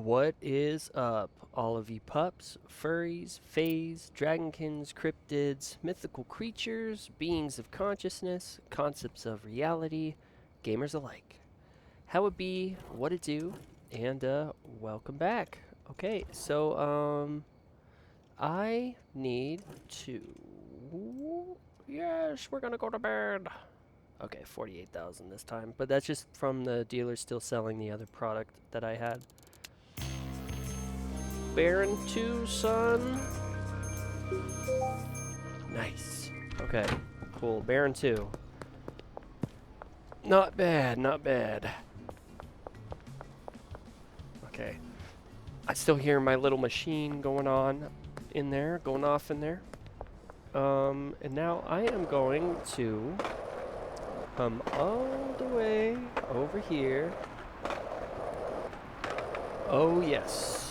What is up, all of you pups, furries, fays, dragonkins, cryptids, mythical creatures, beings of consciousness, concepts of reality, gamers alike? How it be, what it do, and welcome back. Okay, so I need to. Yes, we're gonna go to bed. Okay, 48,000 this time, but that's just from the dealer still selling the other product that I had. Baron 2, son. Nice. Okay, cool. Baron 2. Not bad, not bad. Okay. I still hear my little machine going on in there, going off in there. And now I am going to come all the way over here. Oh, yes.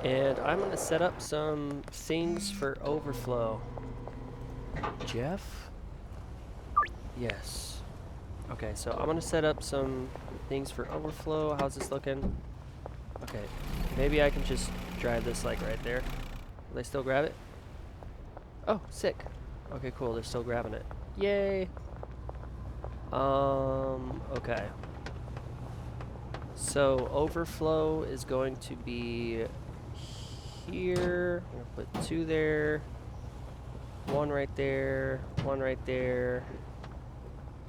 And I'm going to set up some things for overflow. Jeff? Yes. Okay, so I'm going to set up some things for overflow. How's this looking? Okay, maybe I can just drive this like right there. Will they still grab it? Oh, sick. Okay, cool. They're still grabbing it. Yay. Okay. So overflow is going to be here. I'm gonna put 2 there, 1 right there, 1 right there,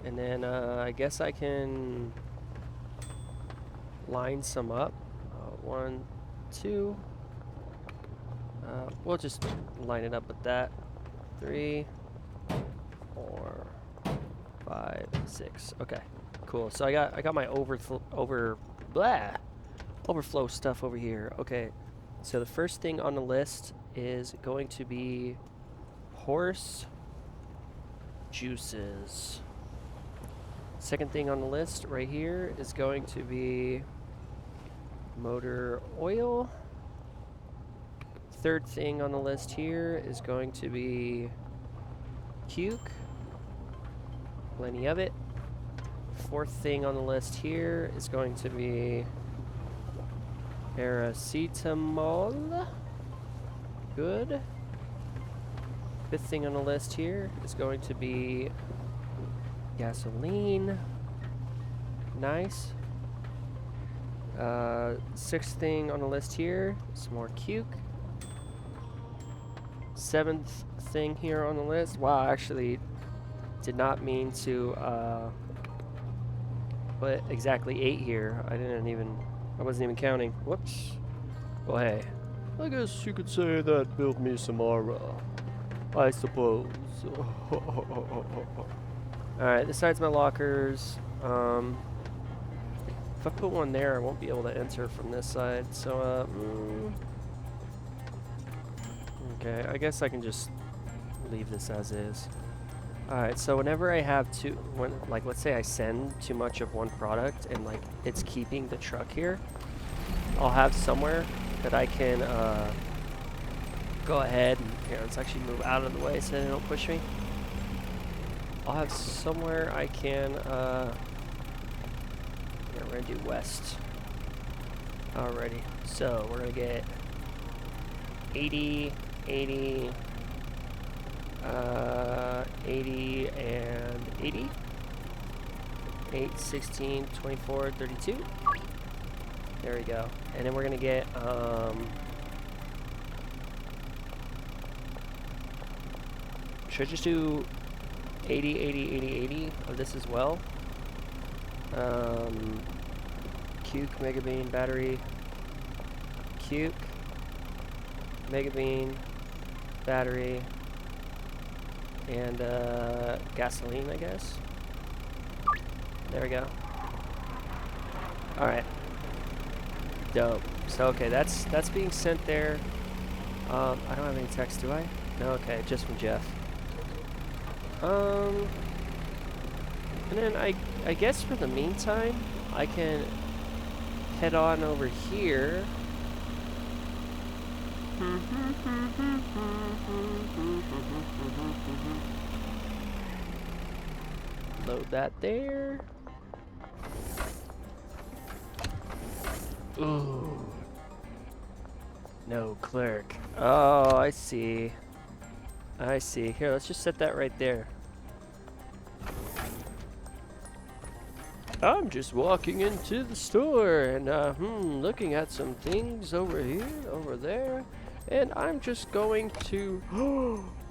and then I guess I can line some up. 1, 2. We'll just line it up with that. 3, 4, 5, 6. Okay, cool. So I got my overflow stuff over here. Okay, so the first thing on the list is going to be horse juices. Second thing on the list right here is going to be motor oil. Third thing on the list here is going to be puke. Plenty of it. Fourth thing on the list here is going to be paracetamol. Good. Fifth thing on the list here is going to be gasoline. Nice. Sixth thing on the list here, some more puke. Seventh thing here on the list. Wow, I actually did not mean to put exactly 8 here. I wasn't even counting. Whoops. Well, hey, I guess you could say that built me some aura, I suppose. Alright, this side's my lockers. If I put one there, I won't be able to enter from this side. So, okay, I guess I can just leave this as is. Alright, so whenever I have like, let's say I send too much of one product and, like, it's keeping the truck here, I'll have somewhere that I can, go ahead and, here, let's actually move out of the way so they don't push me. I'll have somewhere I can, we're going to do west. Alrighty, so we're going to get 80, 80, 80, and 80. 8, 16, 24, 32. There we go. And then we're going to get, should I just do 80, 80, 80, 80 of this as well? Cuke, Megabean, battery, Cuke, Megabean, battery, and gasoline, I guess. There we go. Alright. Dope. So, okay, that's being sent there. I don't have any text, do I? No, okay, just from Jeff. And then I guess for the meantime, I can head on over here. Load that there. Ooh. No clerk. Oh, I see. I see. Here, let's just set that right there. I'm just walking into the store and looking at some things over here, over there, and I'm just going to.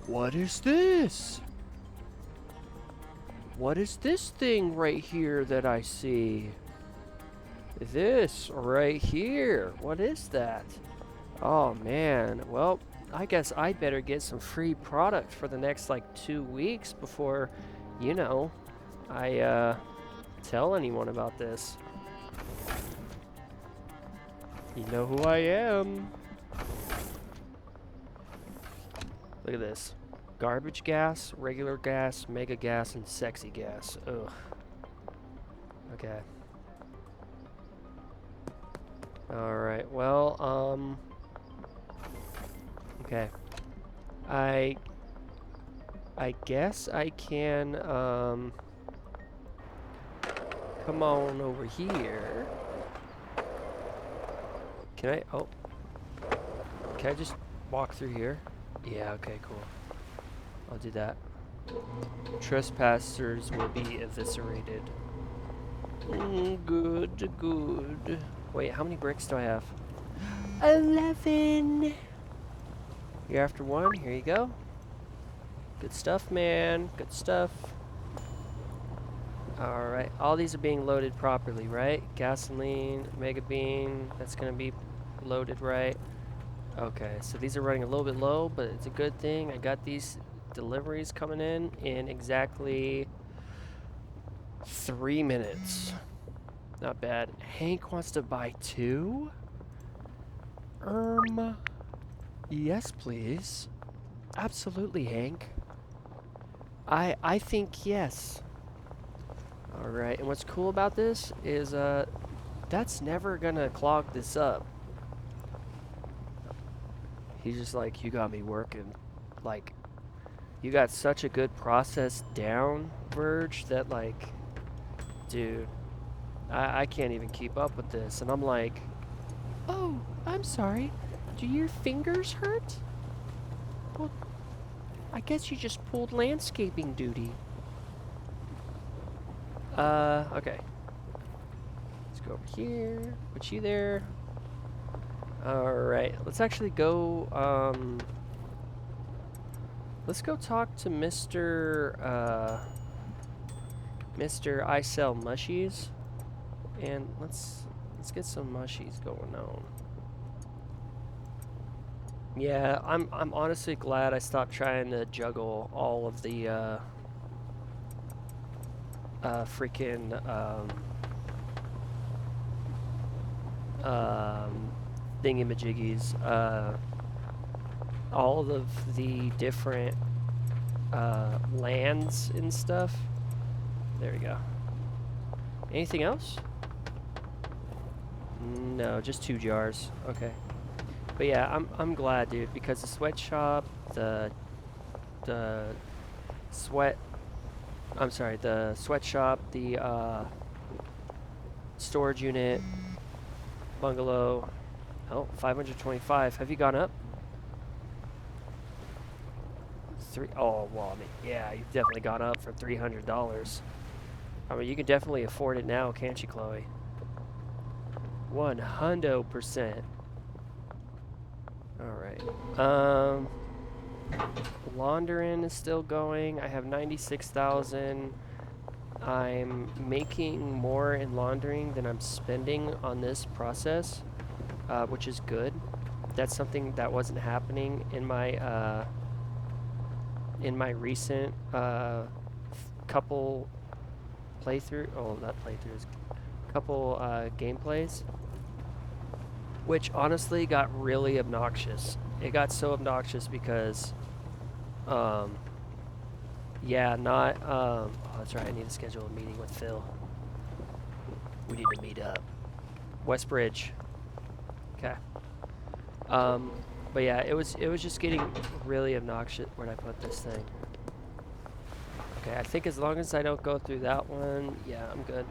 What is this? What is this thing right here that I see? This right here. What is that? Oh man. Well, I guess I'd better get some free product for the next like 2 weeks before, you know, I tell anyone about this. You know who I am. Look at this. Garbage gas, regular gas, mega gas, and sexy gas. Ugh. Okay. Alright, well, okay. I guess I can, come on over here. Can I, oh. Can I just walk through here? Yeah, okay, cool. I'll do that. Trespassers will be eviscerated. Good, good. Wait, how many bricks do I have? 11! You're after one? Here you go. Good stuff, man. Good stuff. Alright, all these are being loaded properly, right? Gasoline, mega bean, that's gonna be loaded right. Okay, so these are running a little bit low, but it's a good thing. I got these deliveries coming in exactly 3 minutes. Not bad. Hank wants to buy 2? Yes, please. Absolutely, Hank. I think yes. Alright, and what's cool about this is, that's never gonna clog this up. He's just like, you got me working. Like, you got such a good process down, Verge, that like, dude, I can't even keep up with this. And I'm like, oh, I'm sorry. Do your fingers hurt? Well, I guess you just pulled landscaping duty. Okay. Let's go over here. Put you there. Alright, let's actually go, let's go talk to Mr. I sell mushies. And let's get some mushies going on. Yeah, I'm honestly glad I stopped trying to juggle all of the, freaking, thingamajiggies, all of the different lands and stuff. There we go. Anything else? No, just 2 jars. Okay. But yeah, I'm glad, dude, because the sweatshop, the sweatshop, the storage unit, bungalow. Oh, 525. Have you gone up? 3. Oh, well, I mean, yeah, you've definitely gone up for $300. I mean, you can definitely afford it now, can't you, Chloe? 100%. Alright. Laundering is still going. I have 96,000. I'm making more in laundering than I'm spending on this process, which is good. That's something that wasn't happening in my recent couple playthrough. Oh, not playthroughs. Couple gameplays, which honestly got really obnoxious. It got so obnoxious because, yeah, not, oh, that's right, I need to schedule a meeting with Phil. We need to meet up. Westbridge. Okay. But yeah, it was just getting really obnoxious. Where'd I put this thing? Okay, I think as long as I don't go through that one, yeah, I'm good.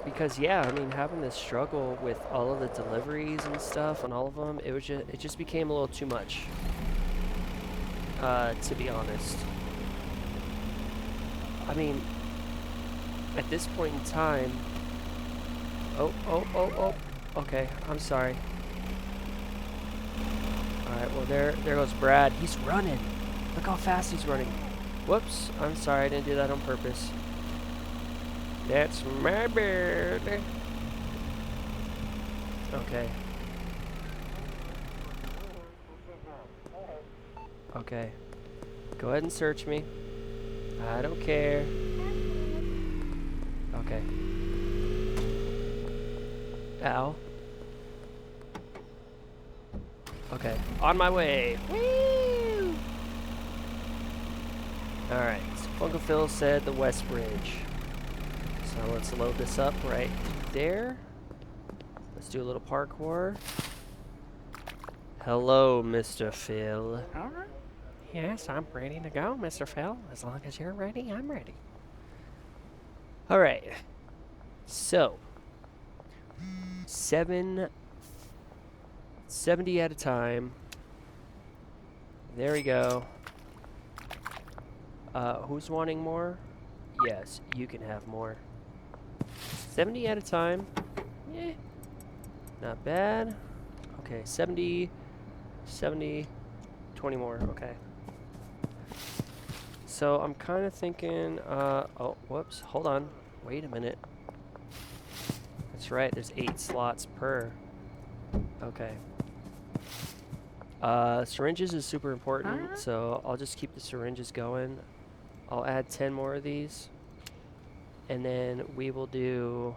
Because yeah, I mean, having this struggle with all of the deliveries and stuff on all of them, it just became a little too much. To be honest. I mean, at this point in time. Oh. Okay, I'm sorry. All right, well there goes Brad. He's running. Look how fast he's running. Whoops, I'm sorry, I didn't do that on purpose. That's my bad. Okay. Okay. Go ahead and search me. I don't care. Okay. Ow. Okay. On my way. Woo! Alright. So Funkophil said the West Bridge. So let's load this up right there. Let's do a little parkour. Hello, Mr. Phil. Alright. Yes, I'm ready to go, Mr. Phil. As long as you're ready, I'm ready. Alright. So. 70 at a time. There we go. Who's wanting more? Yes, you can have more. 70 at a time. Yeah. Not bad. Okay, 70, 20 more. Okay. So I'm kind of thinking, oh, whoops, hold on. Wait a minute. That's right, there's 8 slots per. Okay. Syringes is super important, so I'll just keep the syringes going. I'll add 10 more of these. And then we will do,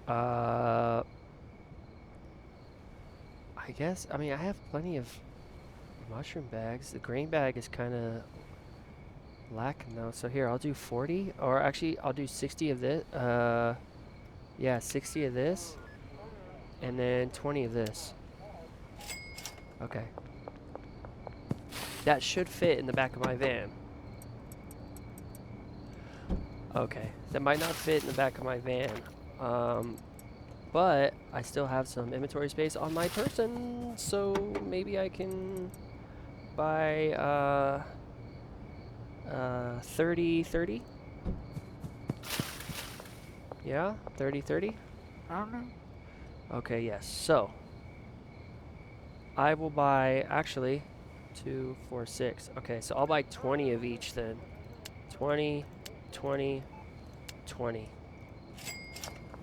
I guess, I mean, I have plenty of mushroom bags. The grain bag is kind of lacking though. So here, I'll do 40, or actually, I'll do 60 of this. Yeah, 60 of this, and then 20 of this. Okay. That should fit in the back of my van. Okay, that might not fit in the back of my van, but I still have some inventory space on my person, so maybe I can buy 30. Yeah, 30. I don't know. Okay, yes. So I will buy actually 2, 4, 6. Okay, so I'll buy 20 of each then. 20. 20.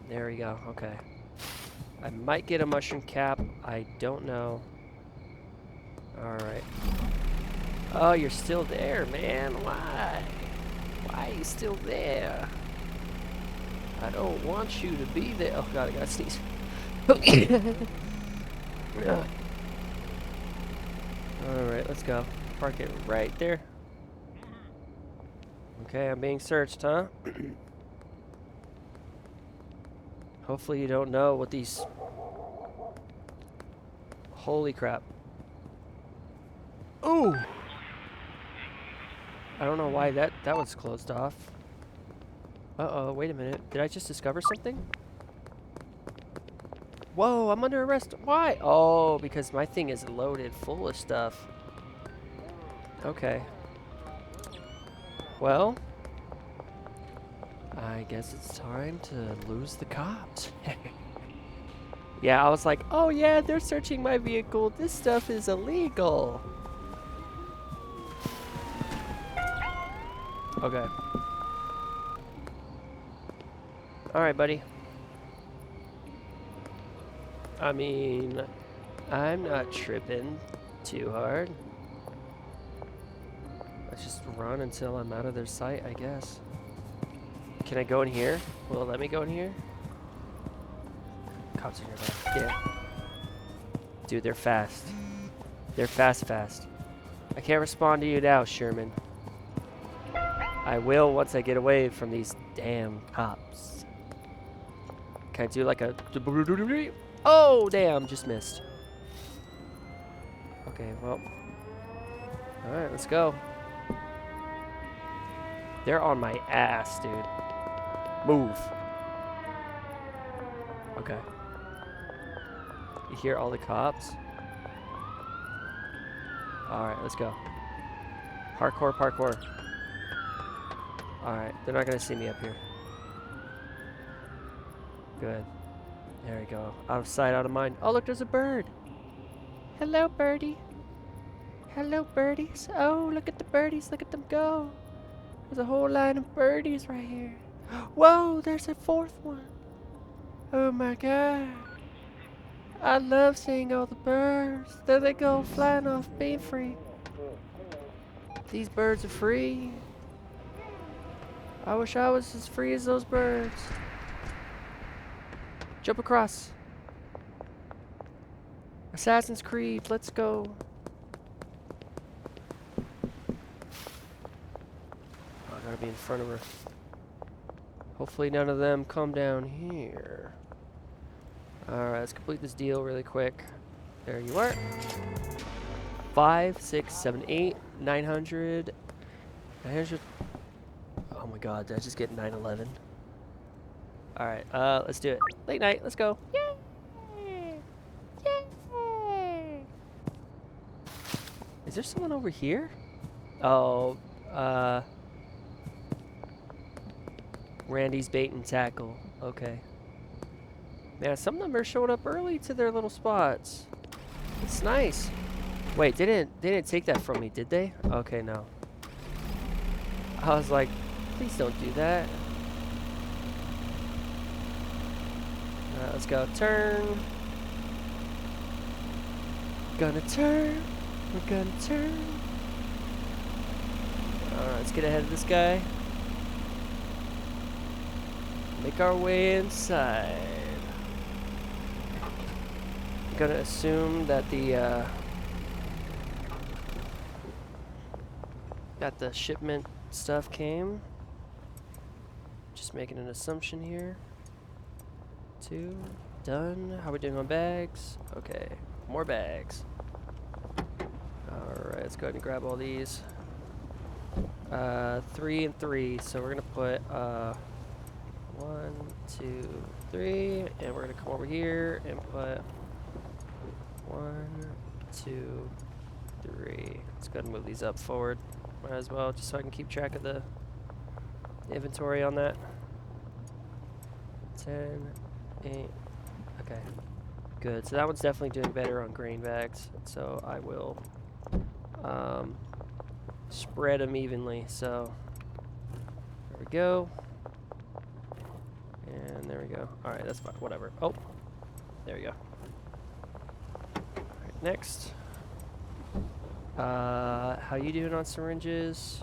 There we go. Okay. I might get a mushroom cap. I don't know. Alright. Oh, you're still there, man. Why? Why are you still there? I don't want you to be there. Oh god, I gotta sneeze. Alright, let's go. Park it right there. Okay, I'm being searched, huh? Hopefully you don't know what these... Holy crap. Ooh! I don't know why that was closed off. Uh-oh, wait a minute. Did I just discover something? Whoa, I'm under arrest. Why? Oh, because my thing is loaded full of stuff. Okay. Well, I guess it's time to lose the cops. Yeah, I was like, oh yeah, they're searching my vehicle. This stuff is illegal. Okay. Alright, buddy. I mean, I'm not tripping too hard. Let's just run until I'm out of their sight, I guess. Can I go in here? Will it let me go in here? Cops in your back. Yeah. Dude, they're fast. They're fast. I can't respond to you now, Sherman. I will once I get away from these damn cops. Can I do like a... Oh, damn, just missed. Okay, well. Alright, let's go. They're on my ass, dude. Move. Okay. You hear all the cops? Alright, let's go. Parkour, parkour. Alright, they're not gonna see me up here. Good. There we go. Out of sight, out of mind. Oh, look, there's a bird. Hello, birdie. Hello, birdies. Oh, look at the birdies. Look at them go. There's a whole line of birdies right here. Whoa, there's a fourth one. Oh my god. I love seeing all the birds. There they go, flying off, being free. These birds are free. I wish I was as free as those birds. Jump across. Assassin's Creed, let's go. I gotta be in front of her. Hopefully none of them come down here. Alright, let's complete this deal really quick. There you are. 5, 6, 7, 8, 900. 900. Oh my god, did I just get 911? Alright, let's do it. Late night, let's go. Yay! Yay! Is there someone over here? Oh, Randy's bait and tackle. Okay. Man, some of them are showing up early to their little spots. It's nice. Wait, they didn't take that from me, did they? Okay, no. I was like, please don't do that. Alright, let's go. Turn. Gonna turn. We're gonna turn. Alright, let's get ahead of this guy. Make our way inside. I'm gonna assume that the shipment stuff came. Just making an assumption here. 2 done. How are we doing on bags? Okay, more bags. All right, let's go ahead and grab all these. 3 and 3. So we're gonna put 1, 2, 3, and we're gonna come over here and put 1, 2, 3. Let's go ahead and move these up forward. Might as well, just so I can keep track of the inventory on that. 10, 8. Okay, good. So that one's definitely doing better on grain bags. So I will spread them evenly. So there we go. And there we go. All right, that's fine. Whatever. Oh, there we go. All right, next. How you doing on syringes?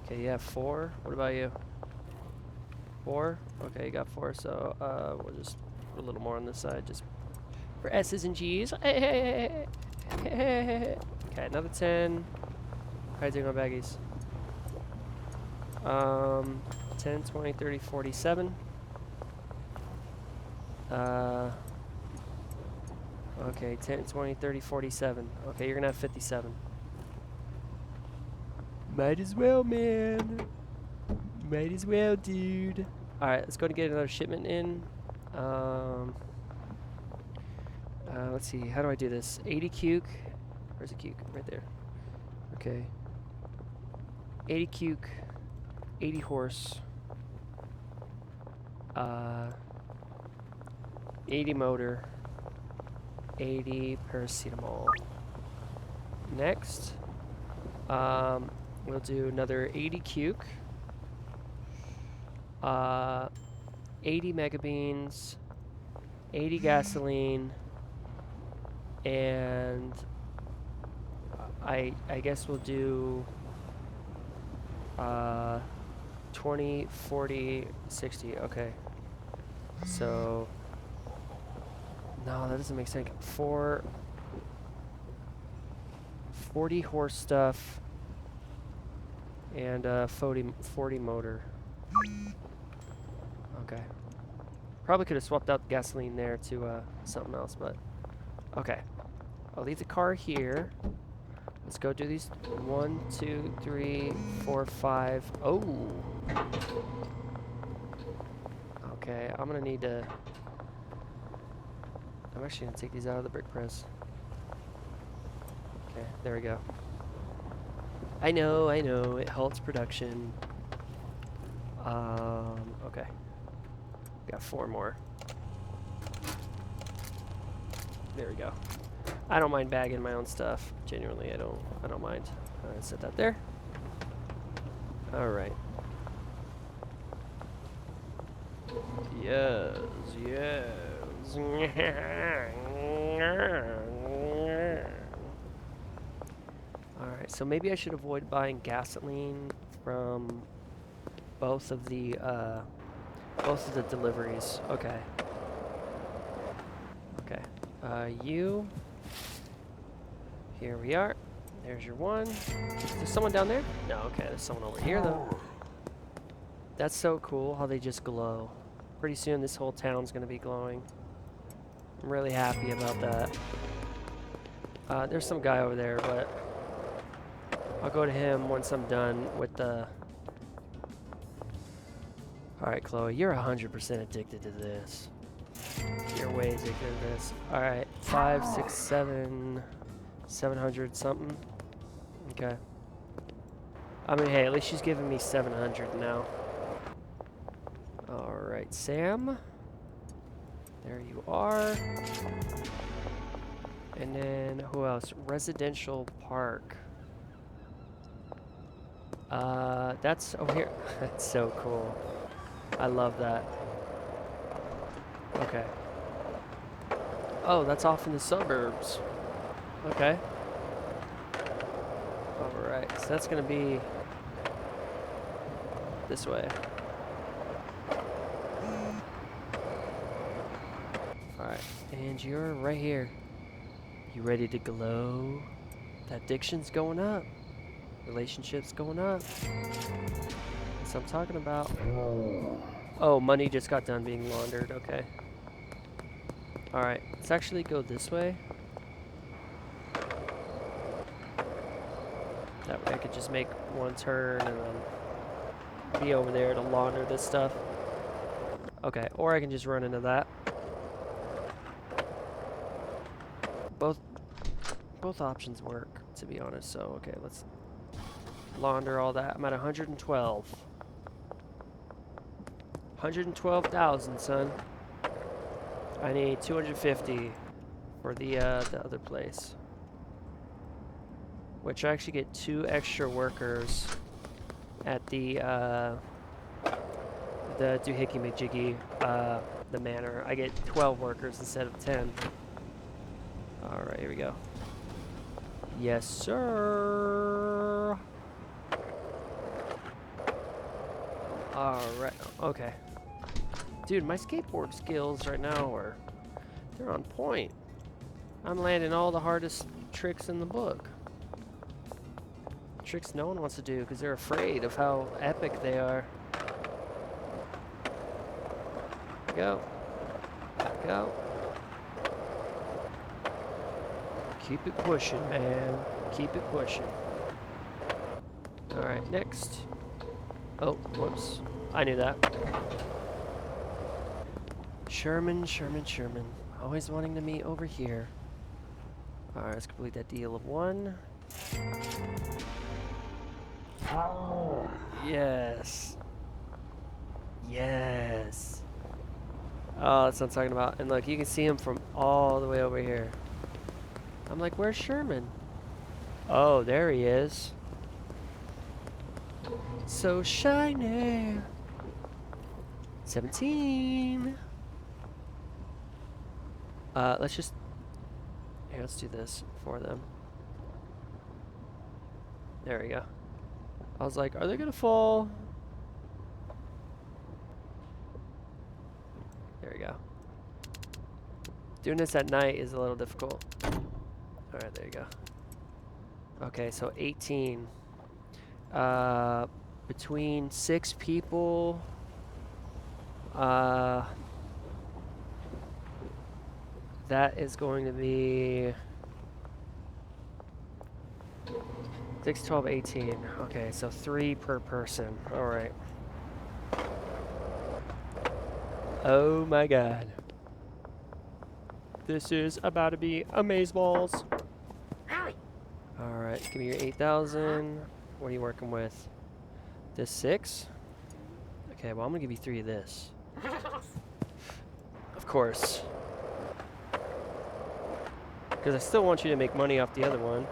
Okay, you have 4. What about you? 4? Okay, you got 4. So we'll just put a little more on this side, just for S's and G's. Okay, another 10. How you doing on baggies? 10, 20, 30, 47. Okay, 10, 20, 30, 47. Okay, you're gonna have 57. Might as well, man. Might as well, dude. Alright, let's go and get another shipment in. Let's see, how do I do this? 80 cuke. Where's the cuke? Right there. Okay. 80 cuke. 80 horse. 80 motor. 80 paracetamol. Next, we'll do another 80 cuke, 80 mega beans, 80 gasoline, and I guess we'll do 20, 40, 60. Okay. So no, that doesn't make sense. 40 horse stuff and 40 motor. Okay. Probably could have swapped out the gasoline there to something else, but okay. I'll leave the car here. Let's go do these. 1, 2, 3, 4, 5. Oh. Okay, I'm gonna need to I'm actually gonna take these out of the brick press. Okay, there we go. I know, it halts production. Okay. Got 4 more. There we go. I don't mind bagging my own stuff. Genuinely, I don't mind. Set that there. Alright. Yes, yes. Alright, so maybe I should avoid buying gasoline from both of the deliveries. Okay. Okay. You. Here we are. There's your one. Is there someone down there? No, okay, there's someone over here though. That's so cool how they just glow. Pretty soon this whole town's gonna be glowing. I'm really happy about that. There's some guy over there, but I'll go to him once I'm done with the... Alright, Chloe, you're 100% addicted to this. You're way addicted to this. Alright, 5, 6, 7... 700 something. Okay. I mean, hey, at least she's giving me 700 now. Alright, Sam. There you are. And then, who else? Residential Park. That's over here. That's so cool. I love that. Okay. Oh, that's off in the suburbs. Okay. Alright, so that's gonna be this way. Alright, and you're right here. You ready to glow? That addiction's going up. Relationship's going up. That's what I'm talking about. Oh, money just got done being laundered. Okay. Alright, let's actually go this way. That way I could just make one turn and then be over there to launder this stuff. Okay, or I can just run into that. Both options work, to be honest. So, okay, let's launder all that. I'm at 112. 112,000, son. I need 250 for the other place. Which I actually get 2 extra workers at the Doohickey McJiggy, the manor. I get 12 workers instead of 10. Alright, here we go. Yes, sir. Alright, okay. Dude, my skateboard skills right now they're on point. I'm landing all the hardest tricks in the book. Tricks no one wants to do because they're afraid of how epic they are. Go. Go. Keep it pushing, man. Keep it pushing. Alright, next. Oh, whoops. I knew that. Sherman. Always wanting to meet over here. Alright, let's complete that deal of 1. Yes. Yes. Oh, that's what I'm talking about. And look, you can see him from all the way over here. I'm like, where's Sherman? Oh, there he is. So shiny. 17. Let's just... Here, let's do this for them. There we go. I was like, are they gonna fall? There we go. Doing this at night is a little difficult. Alright, there you go. Okay, so 18. Between 6 people. That is going to be 6, 12, 18. Okay, so 3 per person. Alright. Oh my god. This is about to be amazeballs. Alright, give me your 8,000. What are you working with? This 6? Okay, well, I'm gonna give you 3 of this. Of course. Because I still want you to make money off the other one.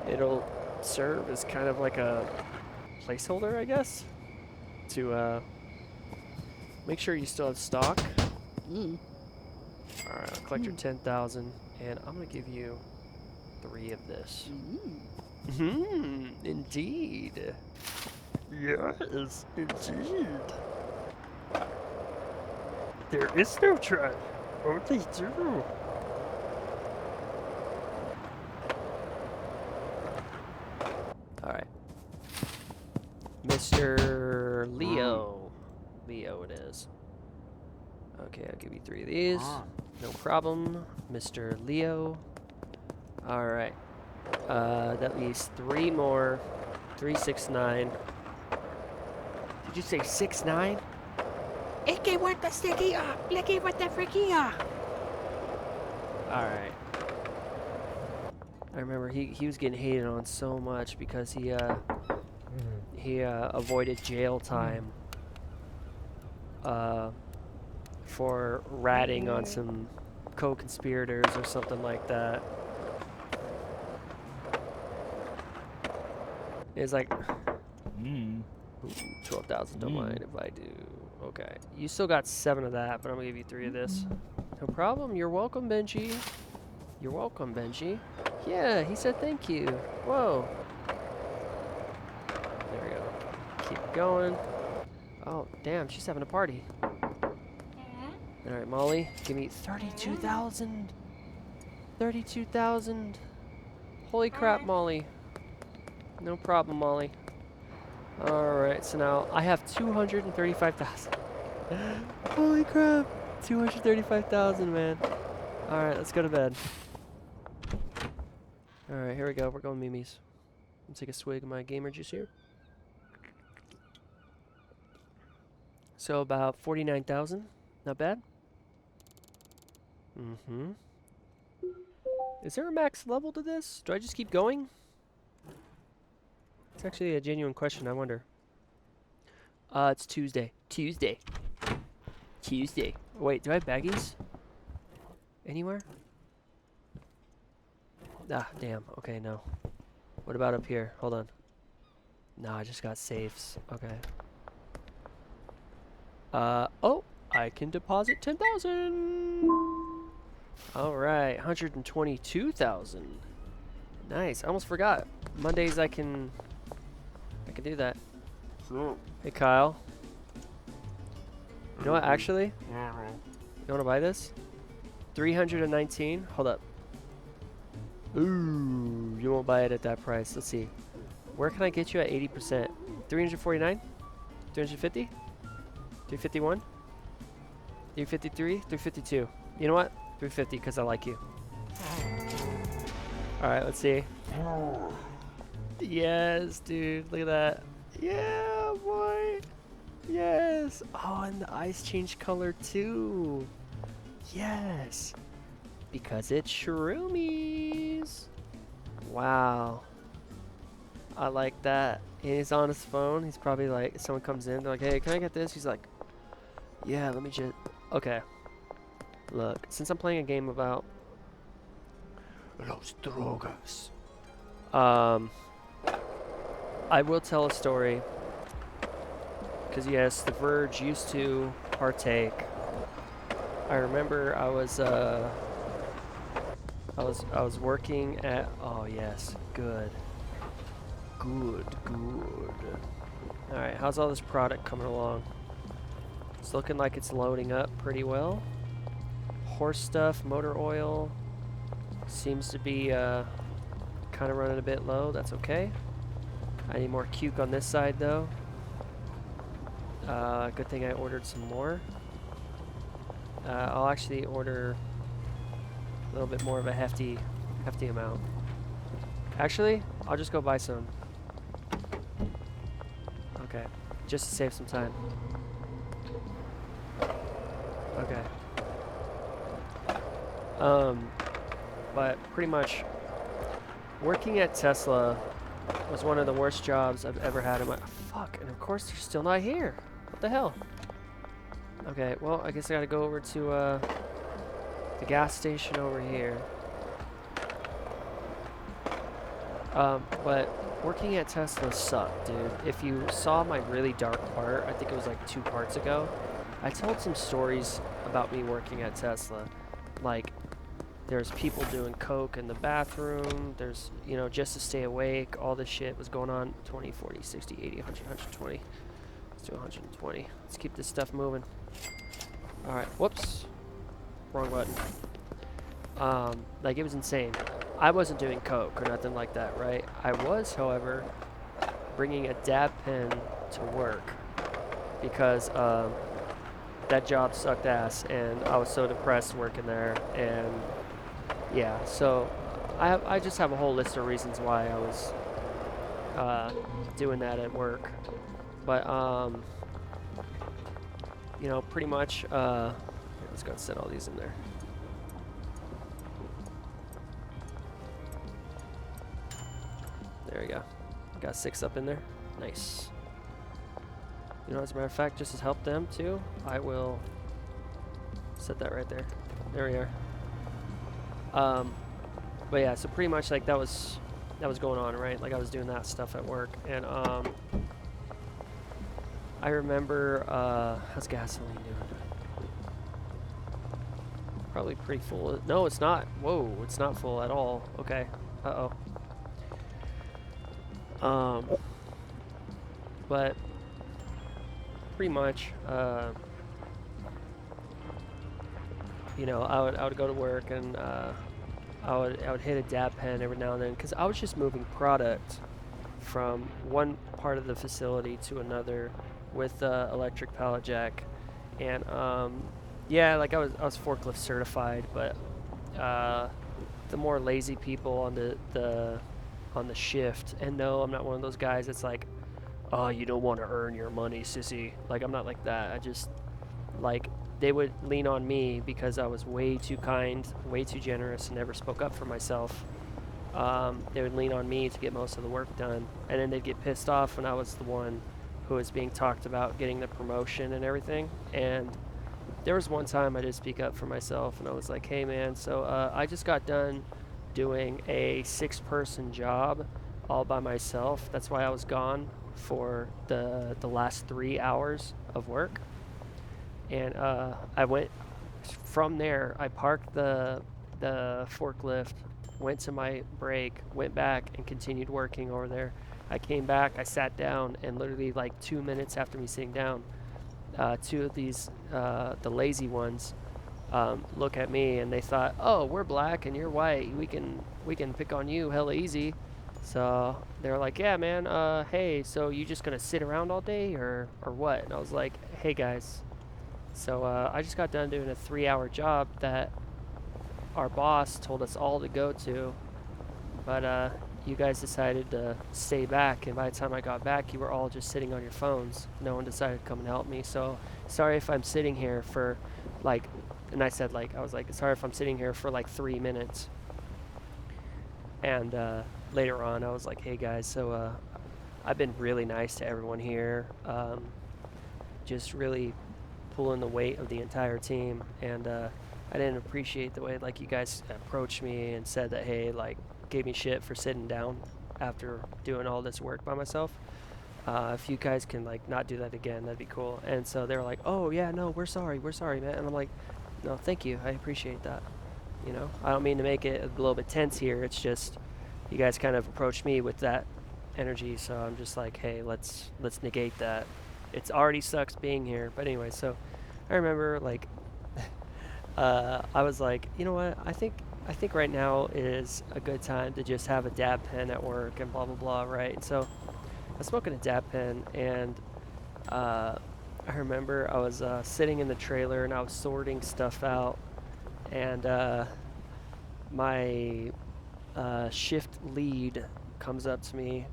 It'll serve as kind of like a placeholder, I guess, to make sure you still have stock. Alright, I'll collect your 10,000, and I'm gonna give you 3 of this. Indeed. Yes, indeed. There is no try. Only do. Alright. Mr. Leo. Leo it is. Okay, I'll give you 3 of these. No problem. Mr. Leo. Alright. That leaves 3 more. 369. Did you say 69? Icky what the sticky blicky what the fricky Alright. I remember he was getting hated on so much because he avoided jail time for ratting on some co-conspirators or something like that. It's like 12,000, don't mind if I do. Okay, you still got 7 of that, but I'm gonna give you 3 of this. No problem, you're welcome, Benji. You're welcome, Benji. Yeah, he said thank you. Whoa. There we go. Keep going. Oh, damn, she's having a party. Alright, Molly, give me 32,000. 32,000. Holy crap, Molly. No problem, Molly. Alright, so now I have 235,000. Holy crap. 235,000, man. Alright, let's go to bed. Alright, here we go. We're going Mimi's. Let's take a swig of my gamer juice here. So about 49,000. Not bad. Is there a max level to this? Do I just keep going? It's actually a genuine question, I wonder. It's Tuesday. Tuesday. Wait, do I have baggies? Anywhere? Ah, damn. Okay, no. What about up here? Hold on. No, I just got safes. Okay. Oh! I can deposit 10,000! Alright, 122,000. Nice. I almost forgot. Mondays I can do that. Hey, Kyle. You know what, actually? You want to buy this? 319? Hold up. Ooh, you won't buy it at that price. Let's see. Where can I get you at 80%? 349? 350? 351? 353? 352. You know what? 350 because I like you. Alright, let's see. Yes, dude. Look at that. Yeah, boy. Yes. Oh, and the eyes change color too. Yes. Because it's shroomies. Wow. I like that. And he's on his phone. He's probably like, someone comes in. They're like, hey, can I get this? He's like, yeah, let me just. Okay. Look, since I'm playing a game about Los Drogas, I will tell a story. Because yes, the Verge used to partake. I remember I was working at. Oh yes, good. All right, how's all this product coming along? It's looking like it's loading up pretty well. Horse stuff, motor oil, seems to be kind of running a bit low. That's okay. I need more cuke on this side though. Good thing I ordered some more. I'll actually order a little bit more of a hefty amount. Actually, I'll just go buy some. Okay, just to save some time. Okay. But pretty much working at Tesla was one of the worst jobs I've ever had in my... Fuck, and of course they're still not here. What the hell? Okay, well, I guess I gotta go over to the gas station over here. But working at Tesla sucked, dude. If you saw my really dark part, I think it was like 2 parts ago, I told some stories about me working at Tesla. Like, there's people doing coke in the bathroom, there's, you know, just to stay awake, all this shit was going on. 20, 40, 60, 80, 100, 120. Let's do 120. Let's keep this stuff moving. Alright, whoops. Wrong button. Like, it was insane. I wasn't doing coke or nothing like that, right? I was, however, bringing a dab pen to work because that job sucked ass, and I was so depressed working there. And yeah, so I just have a whole list of reasons why I was doing that at work. But you know, pretty much. Here, let's go and set all these in there. There we go. Got 6 up in there. Nice. You know, as a matter of fact, just to help them too, I will set that right there. There we are. But yeah, so pretty much like that was going on, right? Like I was doing that stuff at work, and I remember how's gasoline doing? Probably pretty full. No, it's not. Whoa, it's not full at all. Okay. Uh-oh. But pretty much, you know, I would go to work, and I would hit a dab pen every now and then because I was just moving product from one part of the facility to another with electric pallet jack, and yeah, like I was forklift certified, but the more lazy people on the shift, and no, I'm not one of those guys that's like, oh, you don't want to earn your money, sissy. Like, I'm not like that. I just, like, they would lean on me because I was way too kind, way too generous, and never spoke up for myself. They would lean on me to get most of the work done, and then they'd get pissed off when I was the one who was being talked about getting the promotion and everything. And there was one time I did speak up for myself, and I was like, hey, man, so I just got done doing a 6-person job all by myself. That's why I was gone for the last 3 hours of work. And I went from there. I parked the forklift, went to my break, went back, and continued working over there. I came back, I sat down, and literally like 2 minutes after me sitting down, 2 of these, the lazy ones, look at me, and they thought, oh, we're black and you're white, we can pick on you hella easy. So they were like, yeah, man, hey, so you just gonna sit around all day or what? And I was like, hey guys, so I just got done doing a 3-hour job that our boss told us all to go to, but you guys decided to stay back, and by the time I got back, you were all just sitting on your phones. No one decided to come and help me, so sorry if I'm sitting here for like, and I said, like, I was like, sorry if I'm sitting here for like 3 minutes. And later on, I was like, hey guys, so I've been really nice to everyone here, just really pulling the weight of the entire team, and I didn't appreciate the way like you guys approached me and said that, hey, like, gave me shit for sitting down after doing all this work by myself. If you guys can like not do that again, that'd be cool. And so they were like, oh yeah, no, we're sorry, man. And I'm like, no, thank you, I appreciate that. You know, I don't mean to make it a little bit tense here. It's just you guys kind of approached me with that energy, so I'm just like, hey, let's negate that. It's already sucks being here. But anyway, so I remember like I was like, you know what, I think right now is a good time to just have a dab pen at work and blah blah blah, right? And so I was smoking a dab pen, and I remember I was sitting in the trailer and I was sorting stuff out, and my shift lead comes up to me,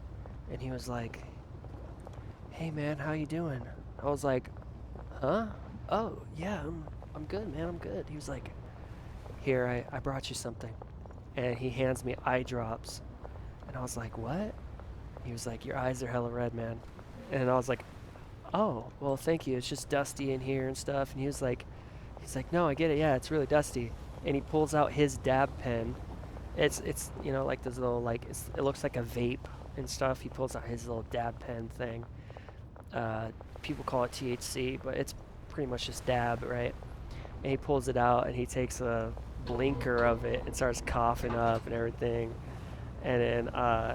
and he was like, hey man, how you doing? I was like, huh? Oh yeah, I'm good, man, I'm good. He was like, here, I brought you something. And he hands me eye drops. And I was like, what? He was like, your eyes are hella red, man. And I was like, oh, well, thank you. It's just dusty in here and stuff. And he's like, no, I get it. Yeah, it's really dusty. And he pulls out his dab pen. It's you know, like this little, like, it looks like a vape and stuff. He pulls out his little dab pen thing. People call it THC, but it's pretty much just dab, right? And he pulls it out and he takes a blinker of it and starts coughing up and everything. And then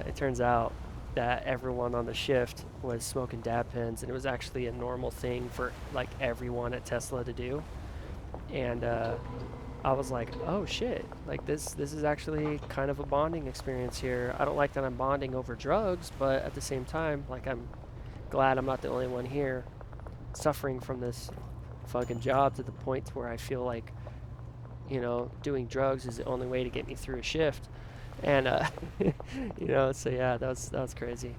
it turns out that everyone on the shift was smoking dab pens, and it was actually a normal thing for like everyone at Tesla to do. And I was like, oh shit, like this is actually kind of a bonding experience here. I don't like that I'm bonding over drugs, but at the same time, like, I'm glad I'm not the only one here suffering from this fucking job to the point where I feel like, you know, doing drugs is the only way to get me through a shift. And you know, so yeah, that was crazy.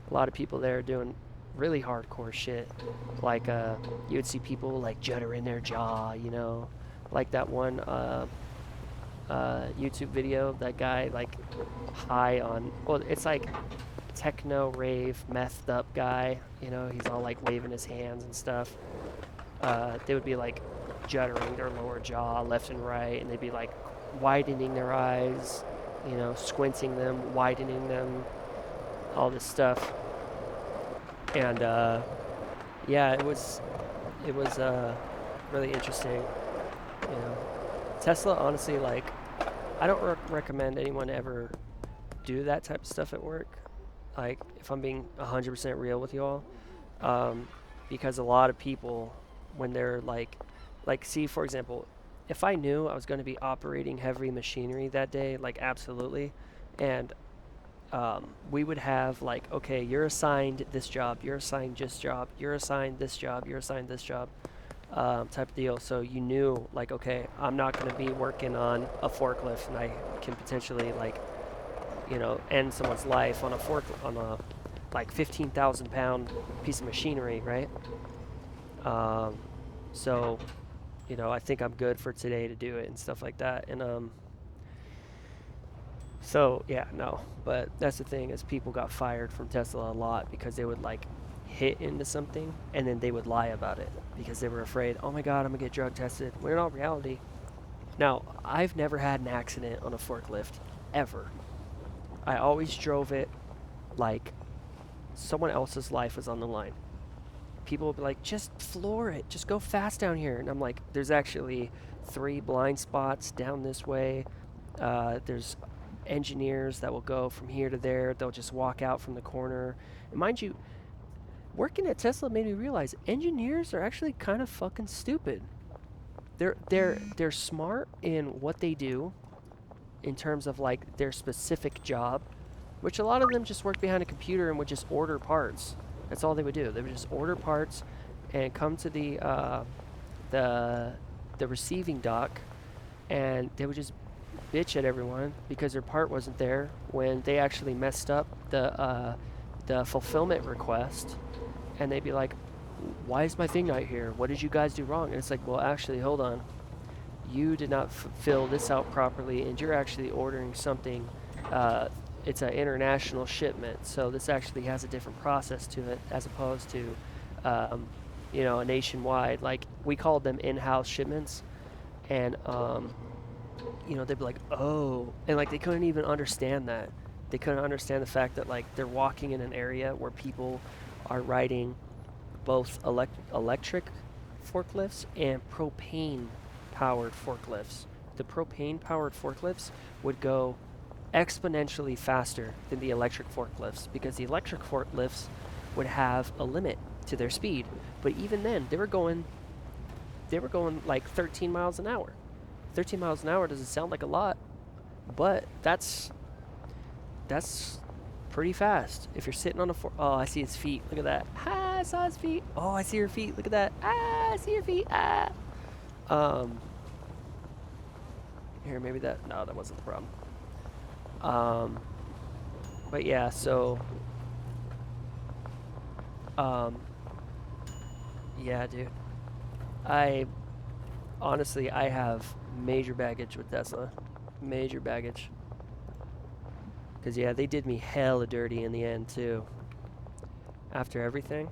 A lot of people there doing really hardcore shit. Like you would see people like juddering their jaw, you know, like that one YouTube video of that guy like high on, well, it's like techno rave methed up guy, you know, he's all like waving his hands and stuff. They would be like juddering their lower jaw left and right, and they'd be like widening their eyes, you know, squinting them, widening them, all this stuff. And yeah, it was really interesting, you know. Tesla, honestly, like, I don't recommend anyone ever do that type of stuff at work. Like, if I'm being 100% real with you all, because a lot of people, when they're like, see, for example, if I knew I was going to be operating heavy machinery that day, like, absolutely, and we would have like, okay, you're assigned this job, you're assigned this job, you're assigned this job, you're assigned this job, type of deal. So you knew, like, okay, I'm not going to be working on a forklift, and I can potentially, like, you know, end someone's life on a like 15,000 pound piece of machinery, right? So, you know, I think I'm good for today to do it and stuff like that. And so yeah, no, but that's the thing, is people got fired from Tesla a lot because they would like hit into something and then they would lie about it because they were afraid, oh my god, I'm gonna get drug tested, when in all reality, now, I've never had an accident on a forklift, ever. I always drove it like someone else's life was on the line. People would be like, just floor it, just go fast down here. And I'm like, there's actually 3 blind spots down this way. There's engineers that will go from here to there. They'll just walk out from the corner. And mind you, working at Tesla made me realize engineers are actually kind of fucking stupid. They're smart in what they do in terms of like their specific job, which a lot of them just work behind a computer and would just order parts. That's all they would do. They would just order parts and come to the receiving dock, and they would just bitch at everyone because their part wasn't there when they actually messed up the fulfillment request, and they'd be like, why is my thing not here? What did you guys do wrong? And it's like, well, actually, hold on. You did not fill this out properly, and you're actually ordering something. It's an international shipment, so this actually has a different process to it as opposed to, you know, a nationwide. Like, we called them in-house shipments, and you know, they'd be like, oh, and like they couldn't even understand that. They couldn't understand the fact that like they're walking in an area where people are riding both electric forklifts and propane-powered forklifts. The propane-powered forklifts would go exponentially faster than the electric forklifts because the electric forklifts would have a limit to their speed. But even then, they were going like 13 miles an hour. 13 miles an hour doesn't sound like a lot, but that's pretty fast. If you're sitting on a oh, I see his feet. Look at that. Ah, I saw his feet. Oh, I see your feet. Look at that. Ah, I see your feet. Ah. Here, maybe that. No, that wasn't the problem. But yeah, so. Yeah, dude. honestly, I have major baggage with Tesla. Major baggage. Because, yeah, they did me hella dirty in the end, too. After everything,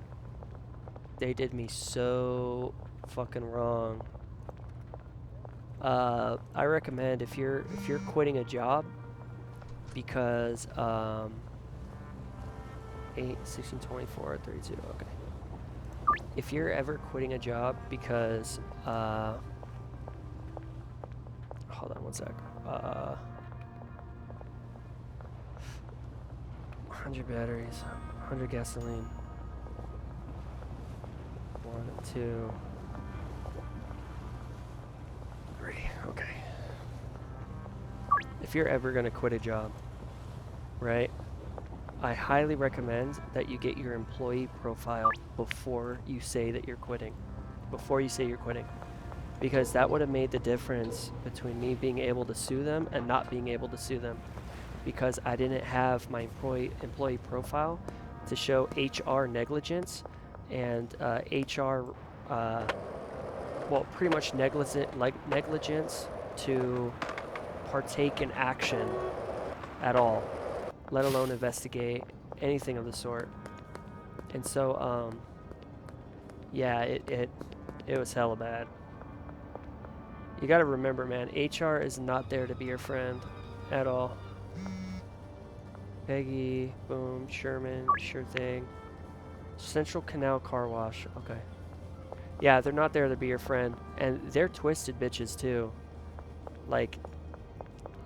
they did me so fucking wrong. I recommend if you're quitting a job because 8, 16, 24, 32, okay. If you're ever quitting a job because hold on one sec. 100 batteries, 100 gasoline. 1, 2, 3. Okay. If you're ever gonna quit a job, right? I highly recommend that you get your employee profile before you say that you're quitting. Before you say you're quitting. Because that would have made the difference between me being able to sue them and not being able to sue them. Because I didn't have my employee profile to show HR negligence and HR, well, pretty much negligence to partake in action at all, let alone investigate anything of the sort. And so, yeah, it was hella bad. You gotta remember, man, HR is not there to be your friend at all. Peggy, boom, Sherman, sure thing. Central Canal Car Wash, okay. Yeah, they're not there to be your friend. And they're twisted bitches, too. Like,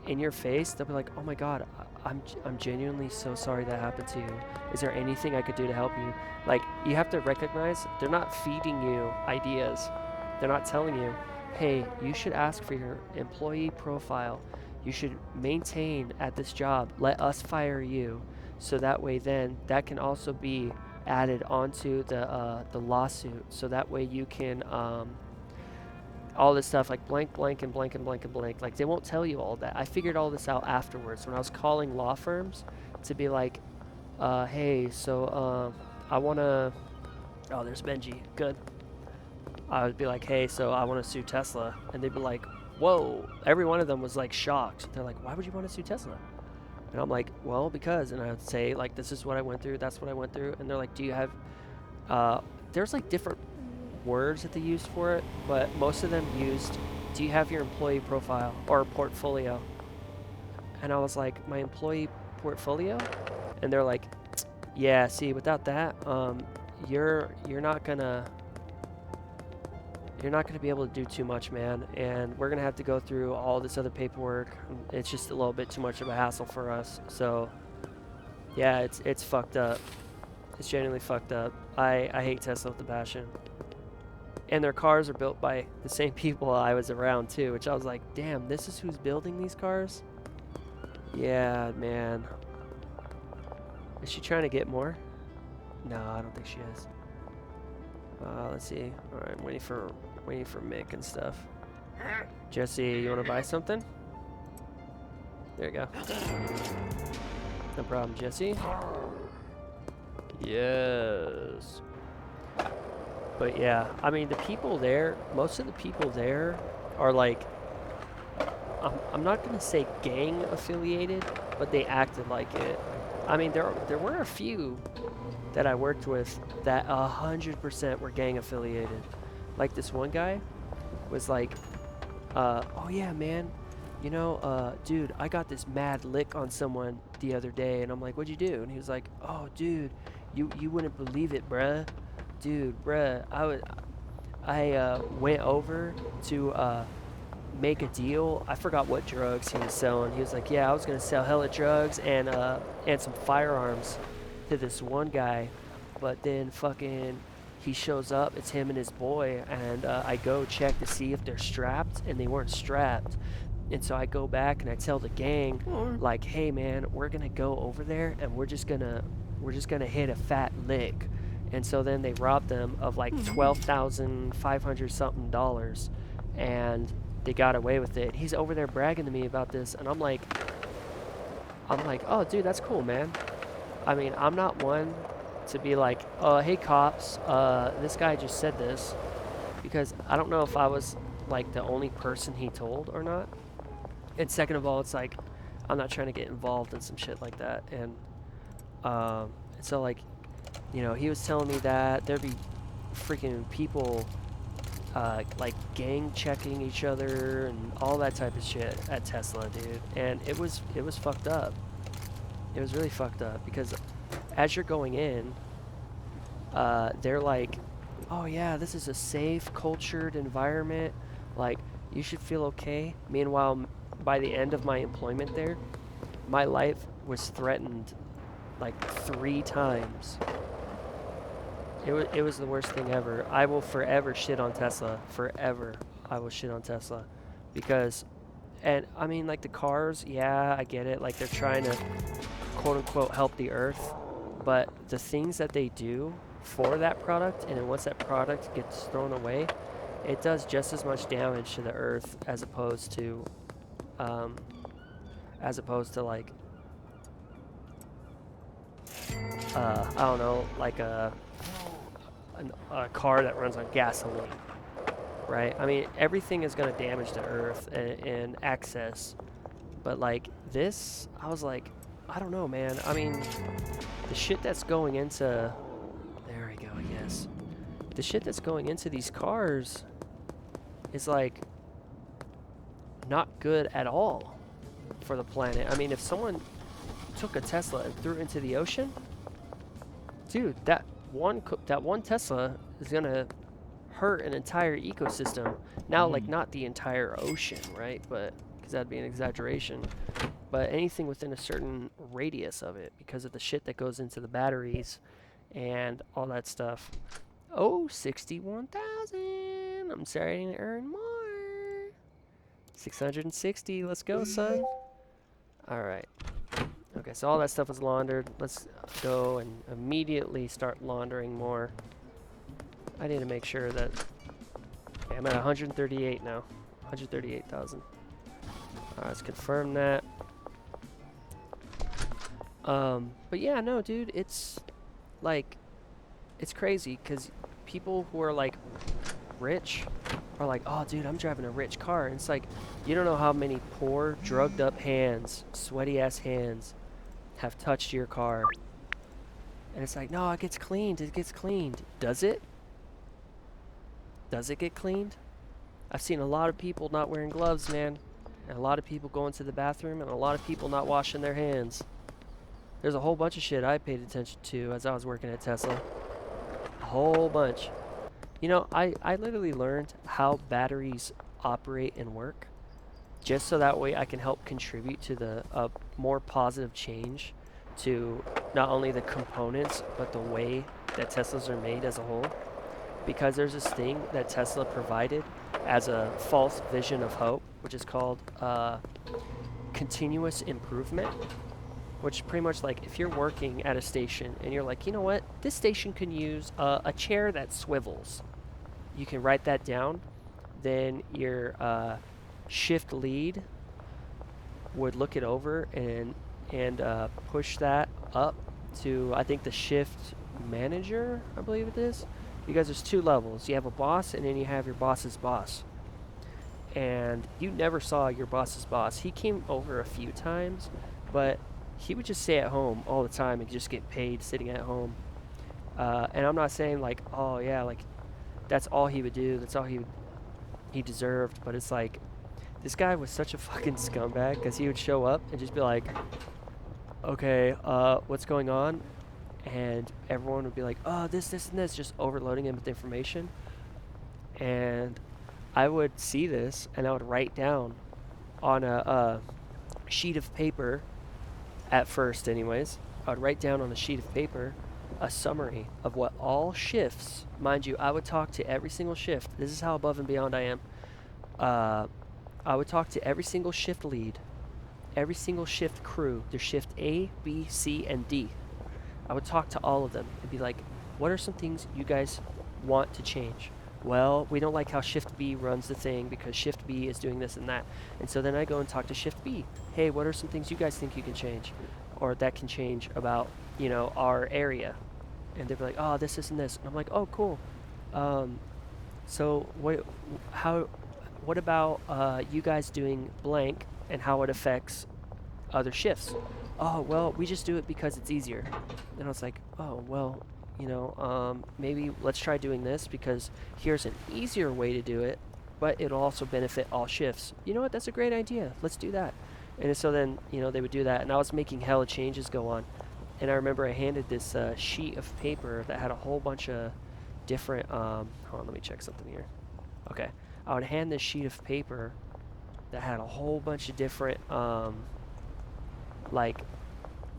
in your face, they'll be like, oh my god, I'm genuinely so sorry that happened to you. Is there anything I could do to help you? Like, you have to recognize they're not feeding you ideas. They're not telling you, hey, you should ask for your employee profile. You should maintain at this job. Let us fire you. So that way then, that can also be added onto the lawsuit. So that way you can, all this stuff like blank, blank, and blank, and blank, and blank. Like, they won't tell you all that. I figured all this out afterwards when I was calling law firms to be like, hey, so I want to, oh, there's Benji, good. I would be like, hey, so I want to sue Tesla. And they'd be like, whoa. Every one of them was like shocked. They're like, why would you want to sue Tesla? And I'm like, well, because. And I would say, like, this is what I went through. That's what I went through. And they're like, do you have, there's like different words that they used for it, but most of them used, do you have your employee profile or portfolio? And I was like, my employee portfolio? And they're like, yeah, see, without that, you're not gonna be able to do too much, man, and we're gonna have to go through all this other paperwork. It's just a little bit too much of a hassle for us. So yeah, it's fucked up. It's genuinely fucked up. I hate Tesla with a passion. And their cars are built by the same people I was around too, which I was like, damn, this is who's building these cars? Yeah, man. Is she trying to get more? No, I don't think she is. Let's see. Alright, I'm waiting for Mick and stuff. Jesse, you wanna buy something? There you go. No problem, Jesse. Yes. But yeah, I mean, the people there, most of the people there are like, I'm not going to say gang affiliated, but they acted like it. I mean, there were a few that I worked with that 100% were gang affiliated. Like this one guy was like, oh yeah, man, you know, dude, I got this mad lick on someone the other day. And I'm like, what'd you do? And he was like, oh, dude, you wouldn't believe it, bruh. Dude, bruh, I went over to make a deal. I forgot what drugs he was selling. He was like, yeah, I was gonna sell hella drugs and some firearms to this one guy, but then fucking he shows up. It's him and his boy, and I go check to see if they're strapped, and they weren't strapped. And so I go back and I tell the gang, like, hey man, we're gonna go over there and we're just gonna hit a fat lick. And so then they robbed them of like $12,500 something dollars, and they got away with it. He's over there bragging to me about this, and I'm like, oh dude, that's cool, man. I mean, I'm not one to be like, hey cops, this guy just said this, because I don't know if I was like the only person he told or not. And second of all, it's like I'm not trying to get involved in some shit like that. And so like, you know, he was telling me that there'd be freaking people like gang checking each other and all that type of shit at Tesla, dude. And it was fucked up. It was really fucked up because as you're going in, they're like, oh yeah, this is a safe, cultured environment. Like, you should feel okay. Meanwhile, by the end of my employment there, my life was threatened like 3 times. It was the worst thing ever. I will forever shit on Tesla. Forever, I will shit on Tesla, because, and I mean, like the cars, yeah, I get it. Like they're trying to quote unquote help the earth, but the things that they do for that product, and then once that product gets thrown away, it does just as much damage to the earth as opposed to like I don't know, like a car that runs on gasoline, right? I mean, everything is going to damage the earth and access, but like this, I was like, I don't know, man. I mean, the shit that's going into, there we go, I guess. The shit that's going into these cars is like not good at all for the planet. I mean, if someone took a Tesla and threw it into the ocean, dude, that one Tesla is gonna hurt an entire ecosystem. Now, like not the entire ocean, right? But because that'd be an exaggeration. But anything within a certain radius of it, because of the shit that goes into the batteries and all that stuff. Oh, 61,000. I'm starting to earn more. 660. Let's go, son. All right. Okay, so all that stuff is laundered. Let's go and immediately start laundering more. I need to make sure that... Okay, I'm at 138 now. 138,000. Alright, let's confirm that. But yeah, no, dude, it's... like... it's crazy, because people who are, like, rich are like, oh, dude, I'm driving a rich car. And it's like, you don't know how many poor, drugged-up hands, sweaty-ass hands, have touched your car. And it's like, no, it gets cleaned. It gets cleaned. Does it? Does it get cleaned? I've seen a lot of people not wearing gloves, man. And a lot of people going to the bathroom, and a lot of people not washing their hands. There's a whole bunch of shit I paid attention to as I was working at Tesla. A whole bunch. You know, I literally learned how batteries operate and work, just so that way I can help contribute to the more positive change to not only the components, but the way that Teslas are made as a whole. Because there's this thing that Tesla provided as a false vision of hope, which is called continuous improvement. Which pretty much, like, if you're working at a station and you're like, you know what, this station can use a chair that swivels. You can write that down. Then your shift lead would look it over and push that up to, I think, the shift manager, I believe it is. Because there's 2 levels. You have a boss, and then you have your boss's boss. And you never saw your boss's boss. He came over a few times, but he would just stay at home all the time and just get paid sitting at home. And I'm not saying, like, oh yeah, like, that's all he would do. That's all he deserved. But it's like, this guy was such a fucking scumbag, because he would show up and just be like, okay, what's going on? And everyone would be like, oh, this, and this, just overloading him with information. And I would see this, and I would write down on a sheet of paper, at first anyways, I would write down on a sheet of paper a summary of what all shifts, mind you, I would talk to every single shift. This is how above and beyond I am. I would talk to every single shift lead, every single shift crew, their shift A, B, C, and D. I would talk to all of them and be like, what are some things you guys want to change? Well, we don't like how Shift B runs the thing because Shift B is doing this and that. And so then I go and talk to Shift B. Hey, what are some things you guys think you can change? Or that can change about, you know, our area? And they'd be like, oh, this, and this. And I'm like, oh, cool. So what what about you guys doing blank and how it affects other shifts? Oh, well, we just do it because it's easier. And I was like, oh, well, maybe let's try doing this because here's an easier way to do it, but it'll also benefit all shifts. You know what? That's a great idea. Let's do that. And so then, they would do that, and I was making hella changes go on. And I remember I handed this sheet of paper that had a whole bunch of different, hold on, let me check something here. Okay. I would hand this sheet of paper that had a whole bunch of different, like,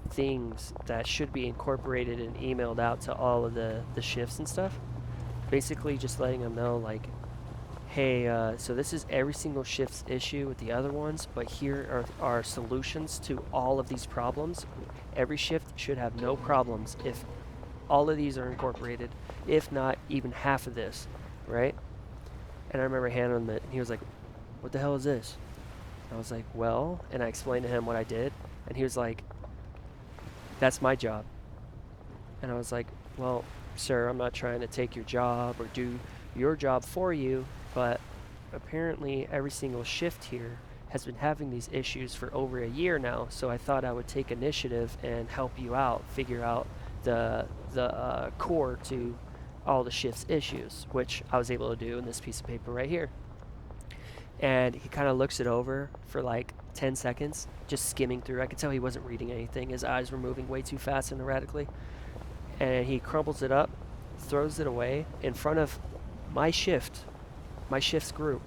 things that should be incorporated and emailed out to all of the shifts and stuff. Basically just letting them know, like, hey, so this is every single shift's issue with the other ones, but here are solutions to all of these problems. Every shift should have no problems if all of these are incorporated, if not even half of this, right? And I remember handing him it, and he was like, what the hell is this? I was like, well, and I explained to him what I did, and he was like, that's my job. And I was like, well, sir, I'm not trying to take your job or do your job for you, but apparently every single shift here has been having these issues for over a year now, so I thought I would take initiative and help you out, figure out the core to all the shift's issues, which I was able to do in this piece of paper right here. And he kind of looks it over for like 10 seconds, just skimming through. I could tell he wasn't reading anything. His eyes were moving way too fast and erratically. And he crumbles it up, throws it away in front of my shift's group,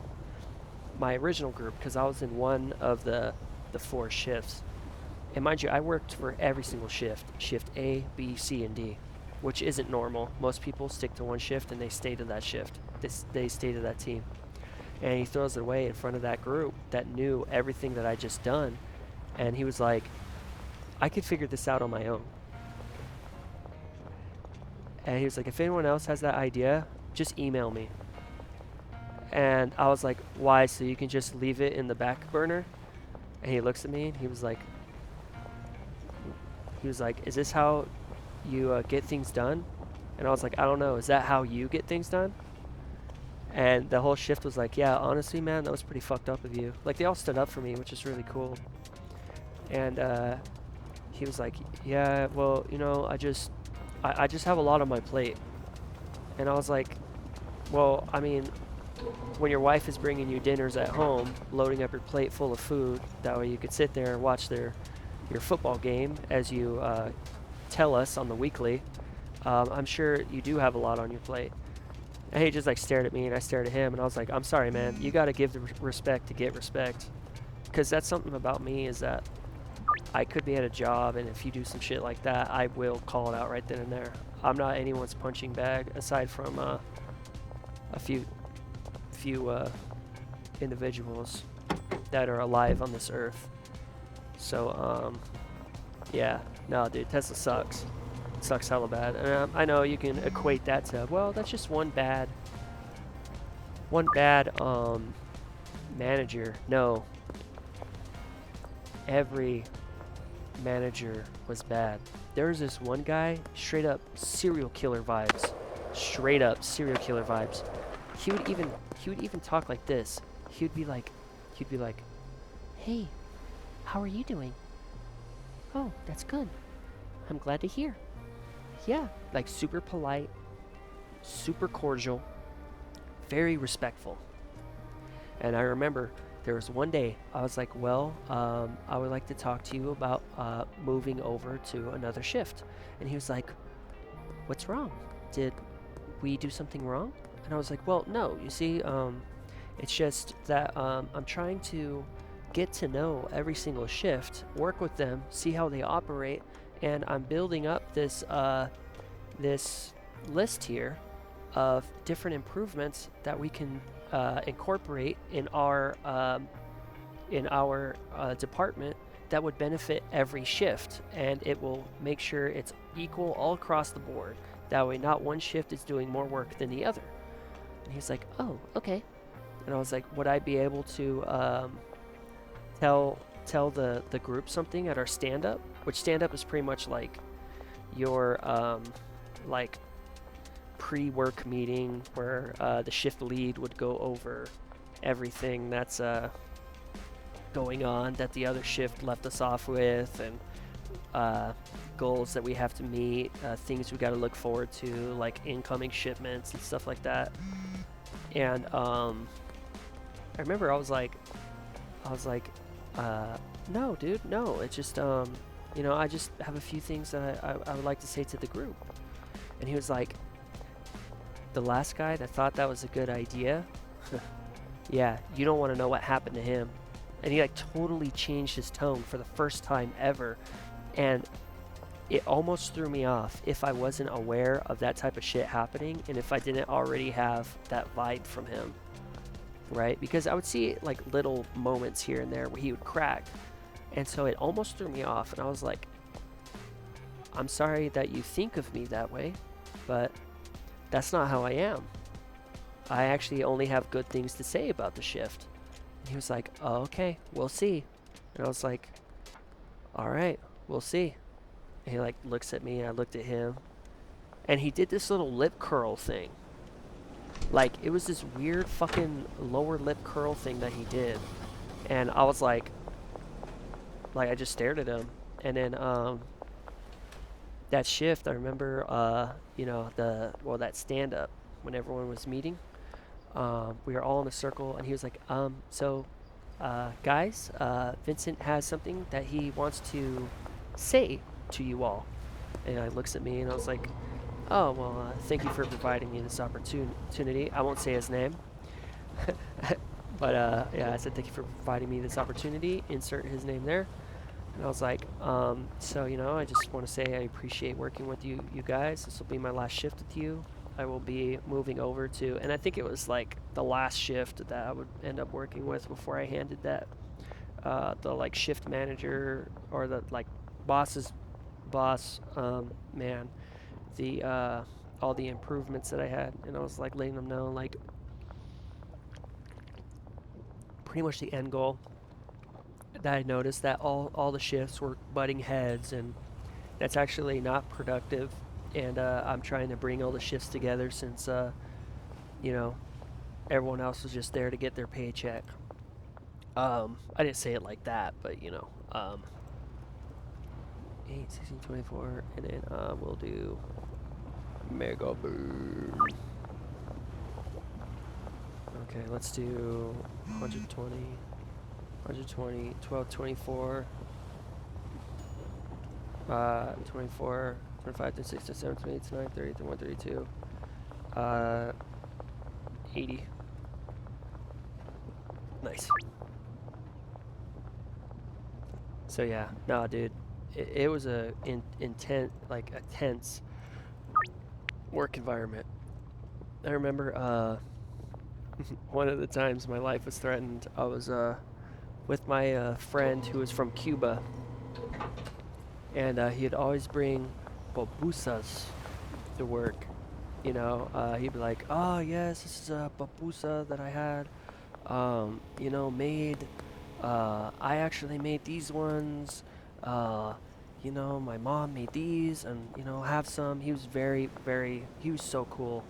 my original group, because I was in one of the 4 shifts. And mind you, I worked for every single shift A, B, C, and D, which isn't normal. Most people stick to one shift and they stay to that shift. They stay to that team. And he throws it away in front of that group that knew everything that I just done. And he was like, I could figure this out on my own. And he was like, if anyone else has that idea, just email me. And I was like, why? So you can just leave it in the back burner? And he looks at me and he was like, is this how you get things done? And I was like, I don't know. Is that how you get things done? And the whole shift was like, yeah, honestly, man, that was pretty fucked up of you. Like, they all stood up for me, which is really cool. And he was like, yeah, well, I just have a lot on my plate. And I was like, well, I mean, when your wife is bringing you dinners at home, loading up your plate full of food, that way you could sit there and watch your football game as you tell us on the weekly, I'm sure you do have a lot on your plate. And he just like stared at me and I stared at him and I was like, I'm sorry, man. You got to give the respect to get respect. Because that's something about me is that I could be at a job and if you do some shit like that, I will call it out right then and there. I'm not anyone's punching bag aside from a few individuals that are alive on this earth. So, yeah. No, dude, Tesla sucks. Sucks hella bad. And I know you can equate that to, well, that's just one bad manager. No, every manager was bad. There was this one guy, straight up serial killer vibes. Straight up serial killer vibes. He would even talk like this. He'd be like, hey, how are you doing? Oh, that's good. I'm glad to hear. Yeah, like super polite, super cordial, very respectful. And I remember there was one day I was like, well, I would like to talk to you about moving over to another shift. And he was like, what's wrong? Did we do something wrong? And I was like, well, no, you see, it's just that I'm trying to get to know every single shift, work with them, see how they operate, and I'm building up this this list here of different improvements that we can incorporate in our department that would benefit every shift, and it will make sure it's equal all across the board. That way, not one shift is doing more work than the other. And he's like, oh, okay. And I was like, would I be able to tell the group something at our stand-up? Which stand-up is pretty much like your like pre-work meeting where the shift lead would go over everything that's going on that the other shift left us off with, and goals that we have to meet, things we got to look forward to, like incoming shipments and stuff like that. And I remember I was like, no, dude, no. It's just, you know, I just have a few things that I would like to say to the group. And he was like, the last guy that thought that was a good idea, yeah, you don't want to know what happened to him. And he like totally changed his tone for the first time ever. And it almost threw me off if I wasn't aware of that type of shit happening, and if I didn't already have that vibe from him, right? Because I would see like little moments here and there where he would crack, and so it almost threw me off. And I was like, I'm sorry that you think of me that way, but that's not how I am. I actually only have good things to say about the shift. And he was like, oh, okay, we'll see. And I was like, all right, we'll see. And he like looks at me, I looked at him, and he did this little lip curl thing. Like, it was this weird fucking lower lip curl thing that he did. And I was like I just stared at him. And then that shift, I remember, you know, that stand up when everyone was meeting. We were all in a circle, and he was like, so guys, Vincent has something that he wants to say to you all. And he looks at me, and I was like, oh, well, thank you for providing me this opportunity. I won't say his name. But yeah, I said, thank you for providing me this opportunity. Insert his name there. And I was like, so, you know, I just want to say I appreciate working with you guys. This will be my last shift with you. I will be moving over to, and I think it was like the last shift that I would end up working with before I handed that, the like shift manager or the like boss's boss, man, the all the improvements that I had. And I was like letting them know like pretty much the end goal that I noticed that all the shifts were butting heads, and that's actually not productive. And I'm trying to bring all the shifts together since you know, everyone else was just there to get their paycheck. I didn't say it like that, but you know, 8, 16, 24, and then we'll do Mega Boom. Okay, let's do 120, 12, 24, 24, 25, 26, 27, 28, 29, 30, 31, 32, 80. Nice. So yeah, no, dude, it was a tense work environment. I remember one of the times my life was threatened. I was with my friend who was from Cuba, and he'd always bring babusas to work. You know, he'd be like, "Oh yes, this is a babusa that I had, you know, made. I actually made these ones. You know, my mom made these, and you know, have some." He was he was so cool.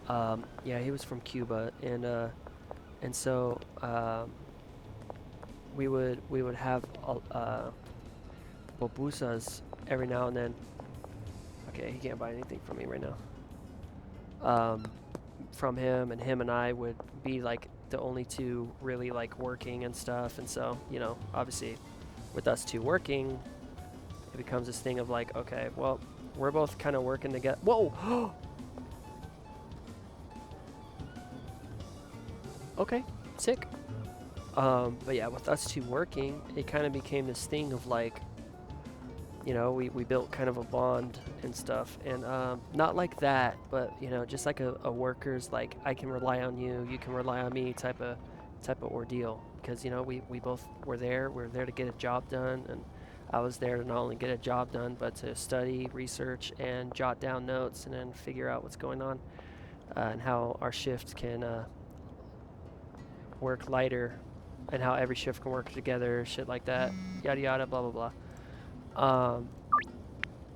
Yeah, he was from Cuba, and so we would have babusas every now and then. Okay, he can't buy anything from me right now. From him, and him and I would be like the only two really like working and stuff. And so, you know, obviously with us two working, it becomes this thing of like, okay, well, we're both kind of working together. Whoa! Okay, sick. But yeah, with us two working, it kind of became this thing of like, you know, we built kind of a bond and stuff. And not like that, but you know, just like a worker's like, I can rely on you, you can rely on me type of ordeal. Because you know, we both were there. We're there to get a job done, and I was there to not only get a job done, but to study, research, and jot down notes, and then figure out what's going on, and how our shifts can work lighter, and how every shift can work together, shit like that, yada yada, blah blah blah.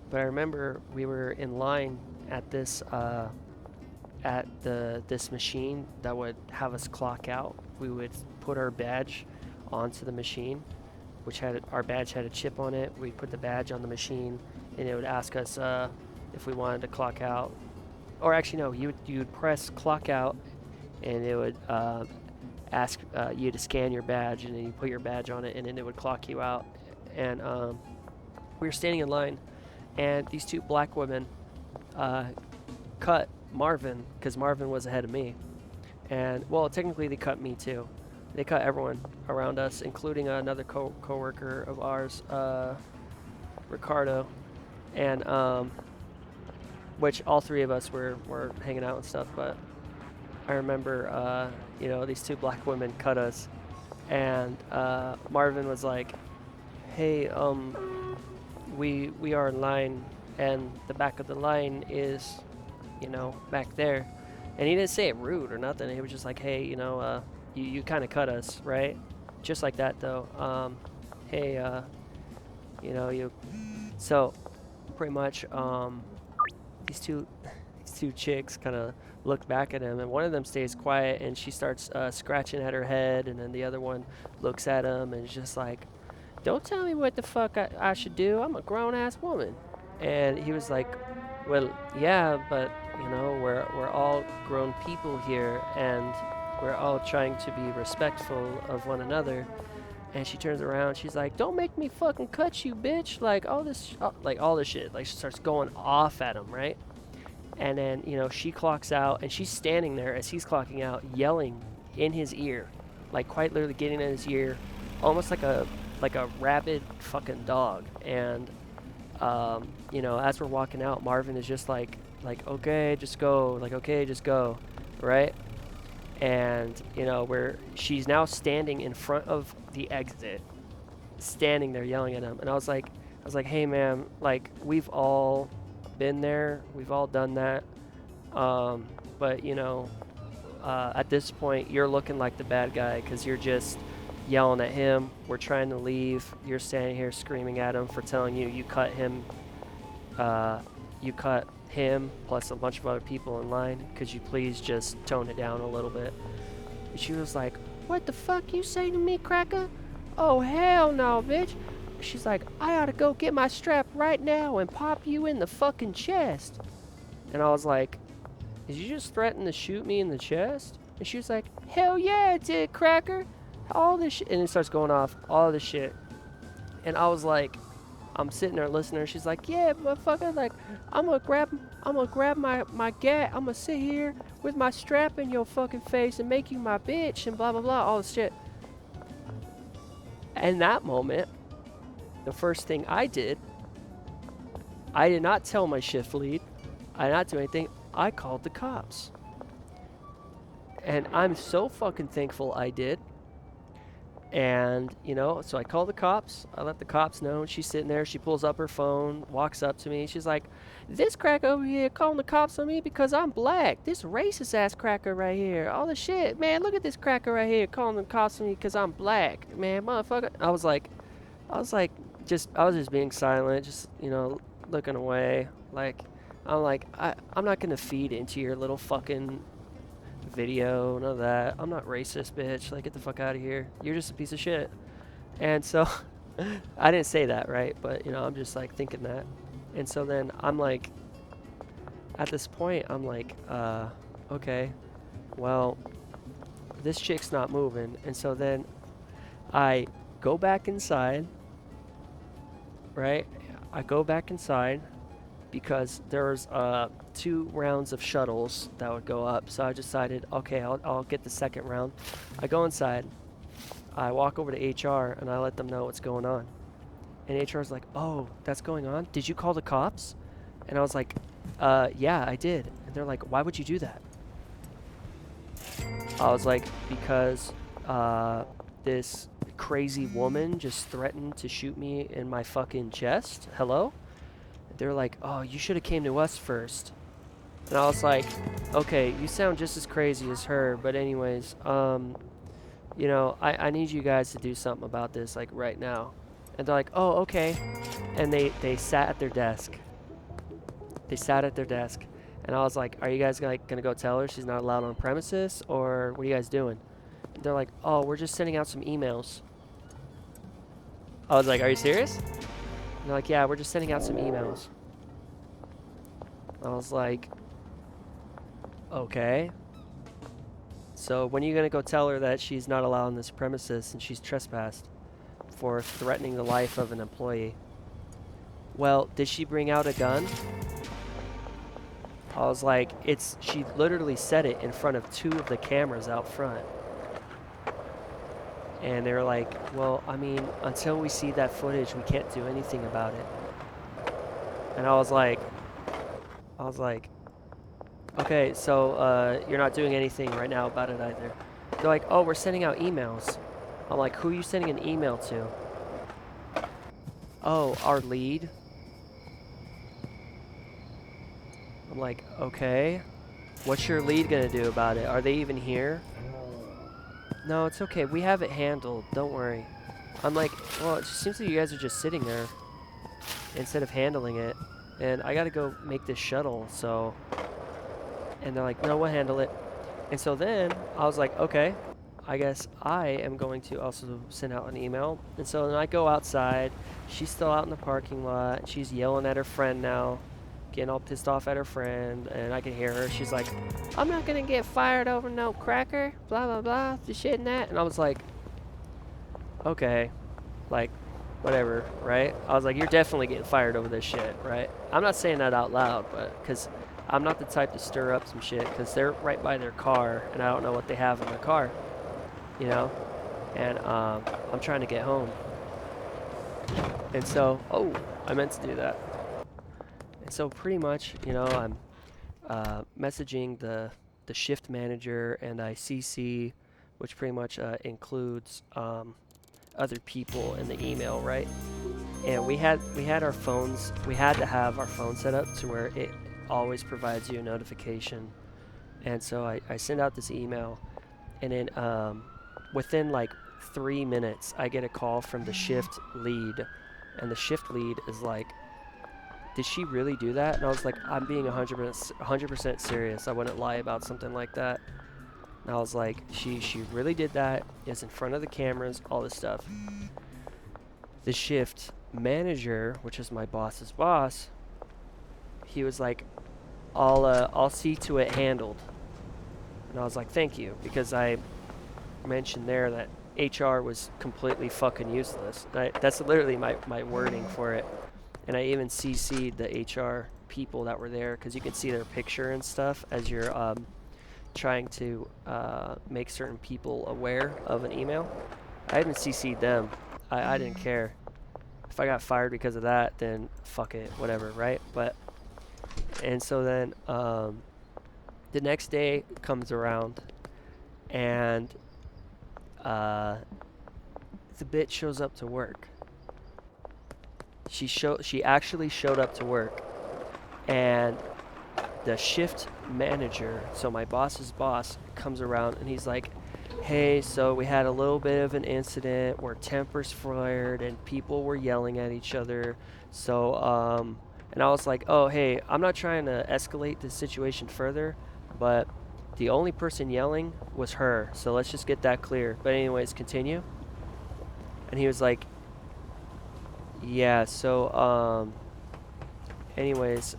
But I remember we were in line at this this machine that would have us clock out we would put our badge onto the machine, which had our badge had a chip on it. We'd put the badge on the machine, and it would ask us if we wanted to clock out. Or actually, no, you would press clock out, and it would ask you to scan your badge, and then you put your badge on it, and then it would clock you out. And we were standing in line, and these two black women cut Marvin, because Marvin was ahead of me. And, well, technically they cut me too. They cut everyone around us, including another co-worker of ours, Ricardo. And, which all three of us were hanging out and stuff, but I remember, you know, these two black women cut us, and Marvin was like, hey, we are in line, and the back of the line is, you know, back there. And he didn't say it rude or nothing. He was just like, hey, you know, you kind of cut us, right? Just like that, though. Hey, you know, you. So, pretty much, these two chicks kind of look back at him, and one of them stays quiet, and she starts scratching at her head, and then the other one looks at him and is just like, don't tell me what the fuck I should do. I'm a grown-ass woman. And he was like, well, yeah, but, you know, we're all grown people here, and we're all trying to be respectful of one another. And she turns around, she's like, don't make me fucking cut you, bitch. Like, all this shit. Like, she starts going off at him, right? And then, you know, she clocks out, and she's standing there as he's clocking out, yelling in his ear. Like, quite literally getting in his ear, almost like a rabid fucking dog. And, you know, as we're walking out, Marvin is just like, okay, just go. Like, okay, just go, right? And, you know, she's now standing in front of the exit, standing there yelling at him. And I was like, hey, man, like, we've all been there. We've all done that. But, you know, at this point, you're looking like the bad guy because you're just yelling at him. We're trying to leave. You're standing here screaming at him for telling you cut him. You cut him plus a bunch of other people in line. Could you please just tone it down a little bit? And she was like, what the fuck you say to me, cracker? Oh, hell no, bitch. She's like, I ought to go get my strap right now and pop you in the fucking chest. And I was like, did you just threaten to shoot me in the chest? And she was like, hell yeah, it did, cracker. All this shit. And it starts going off, all this shit. And I was like, I'm sitting there listening. She's like, yeah, motherfucker, like, I'm gonna grab my gat. I'm gonna sit here with my strap in your fucking face and make you my bitch and blah, blah, blah, all this shit. And that moment, the first thing I did not tell my shift lead. I did not do anything. I called the cops. And I'm so fucking thankful I did. And, you know, so I call the cops. I let the cops know. She's sitting there. She pulls up her phone, walks up to me. She's like, this cracker over here calling the cops on me because I'm black. This racist ass cracker right here. All the shit. Man, look at this cracker right here calling the cops on me because I'm black. Man, motherfucker. I was just being silent, just, you know, looking away. Like, I'm not going to feed into your little fucking video, none of that. I'm not racist, bitch. Like, get the fuck out of here. You're just a piece of shit. And so, I didn't say that, right? But, you know, I'm just, like, thinking that. And so then I'm like, at this point, I'm like, okay, well, this chick's not moving. And so then I go back inside, right? I go back inside because there's 2 rounds of shuttles that would go up. So I decided, okay, I'll get the second round. I go inside. I walk over to HR and I let them know what's going on. And HR's like, oh, that's going on? Did you call the cops? And I was like, yeah, I did. And they're like, why would you do that? I was like, because this crazy woman just threatened to shoot me in my fucking chest. Hello? They're like, oh, you should have came to us first. And I was like, okay, you sound just as crazy as her, but anyways, you know, I need you guys to do something about this, like, right now. And they're like, oh, okay. And they sat at their desk. They sat at their desk. And I was like, are you guys, like, gonna go tell her she's not allowed on premises, or what are you guys doing? They're like, oh, we're just sending out some emails. I was like, are you serious? And they're like, yeah, we're just sending out some emails. I was like, okay. So when are you gonna go tell her that she's not allowed on this premises and she's trespassed for threatening the life of an employee? Well, did she bring out a gun? I was like, she literally said it in front of 2 of the cameras out front. And they were like, well, I mean, until we see that footage, we can't do anything about it. And I was like, okay, so you're not doing anything right now about it either. They're like, oh, we're sending out emails. I'm like, who are you sending an email to? Oh, our lead. I'm like, okay. What's your lead gonna do about it? Are they even here? No, it's okay. We have it handled. Don't worry. I'm like, well, it just seems like you guys are just sitting there instead of handling it. And I gotta go make this shuttle, so... And they're like, no, we'll handle it. And so then I was like, okay, I guess I am going to also send out an email. And so then I go outside. She's still out in the parking lot. She's yelling at her friend now, getting all pissed off at her friend. And I can hear her. She's like, I'm not going to get fired over no cracker, blah, blah, blah, this shit and that. And I was like, okay, like, whatever, right? I was like, you're definitely getting fired over this shit, right? I'm not saying that out loud, but because I'm not the type to stir up some shit because they're right by their car and I don't know what they have in their car, you know? And I'm trying to get home. And so, oh, I meant to do that. And so pretty much, you know, I'm messaging the shift manager and I CC, which pretty much includes other people in the email, right? And we had our phones, we had to have our phone set up to where it always provides you a notification. And so I send out this email, and then within like 3 minutes I get a call from the shift lead, and the shift lead is like, did she really do that? And I was like, I'm being 100% serious. I wouldn't lie about something like that. And I was like, she really did that. It's in front of the cameras, all this stuff. The shift manager, which is my boss's boss, he was like, I'll see to it handled. And I was like, thank you, because I mentioned there that HR was completely fucking useless. That's literally my wording for it. And I even CC'd the HR people that were there, because you can see their picture and stuff as you're trying to make certain people aware of an email. I even CC'd them. I didn't care. If I got fired because of that, then fuck it, whatever, right? But, and so then the next day comes around, and the bitch shows up to work. She actually showed up to work, and the shift manager, so my boss's boss, comes around and he's like, hey, so we had a little bit of an incident where tempers flared and people were yelling at each other. So, and I was like, oh, hey, I'm not trying to escalate the situation further, but the only person yelling was her. So let's just get that clear. But anyways, continue. And he was like, yeah, so, anyways,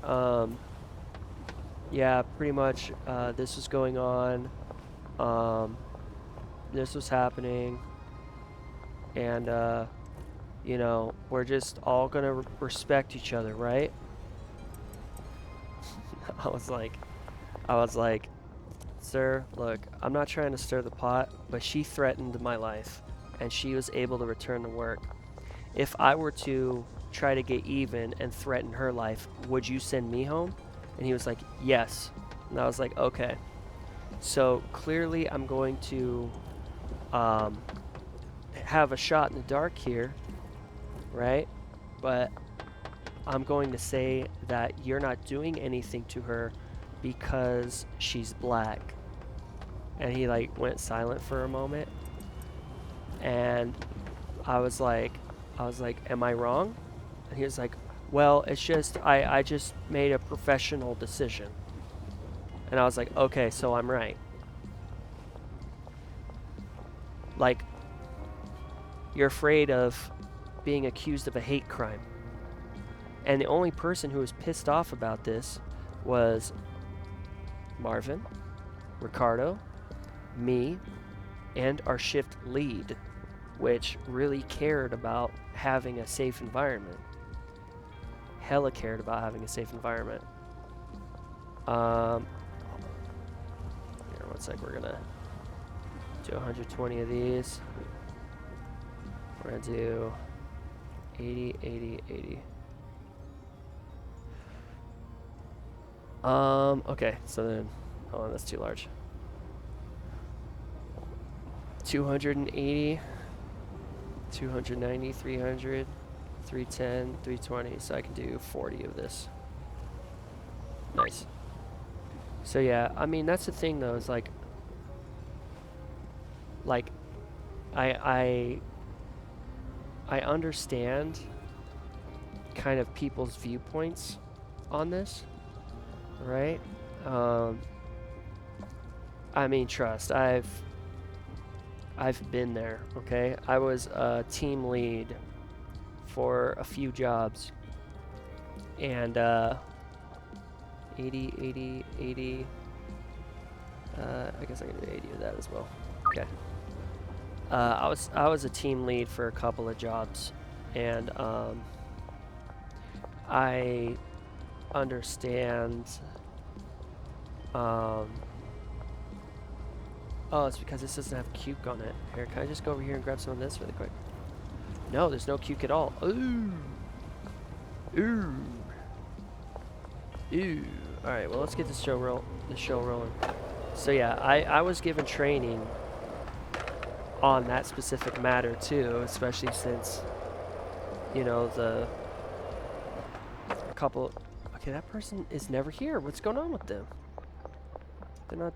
yeah, pretty much, this was going on. This was happening, and you know, we're just all gonna respect each other, right? I was like, sir, look, I'm not trying to stir the pot, but she threatened my life, and she was able to return to work. If I were to try to get even and threaten her life, would you send me home? And he was like, yes. And I was like, okay. So clearly I'm going to have a shot in the dark here, right? But I'm going to say that you're not doing anything to her because she's black. And he like went silent for a moment, and I was like, am I wrong? And he was like, well, it's just I just made a professional decision. And I was like, okay, so I'm right. Like, you're afraid of being accused of a hate crime. And the only person who was pissed off about this was Marvin, Ricardo, me, and our shift lead, which really cared about having a safe environment. Hella cared about having a safe environment. Here, one sec, we're gonna do 120 of these. We're gonna do 80, 80, 80. Okay, so then, hold on, that's too large. 280, 290, 300, 310, 320, so I can do 40 of this. Nice. So yeah, I mean, that's the thing though, is like I understand kind of people's viewpoints on this, right? I mean, trust, I've been there, okay? I was a team lead for a few jobs, and 80, 80, 80. I guess I can do 80 of that as well. Okay. I was a team lead for a couple of jobs, and I understand. Oh, it's because this doesn't have cuke on it. Here, can I just go over here and grab some of this really quick? No, there's no cuke at all. Ooh. Ooh. Ooh. All right, well, let's get this show rolling. So yeah, I was given training on that specific matter too, especially since, you know, a couple. Okay, that person is never here. What's going on with them? They're not.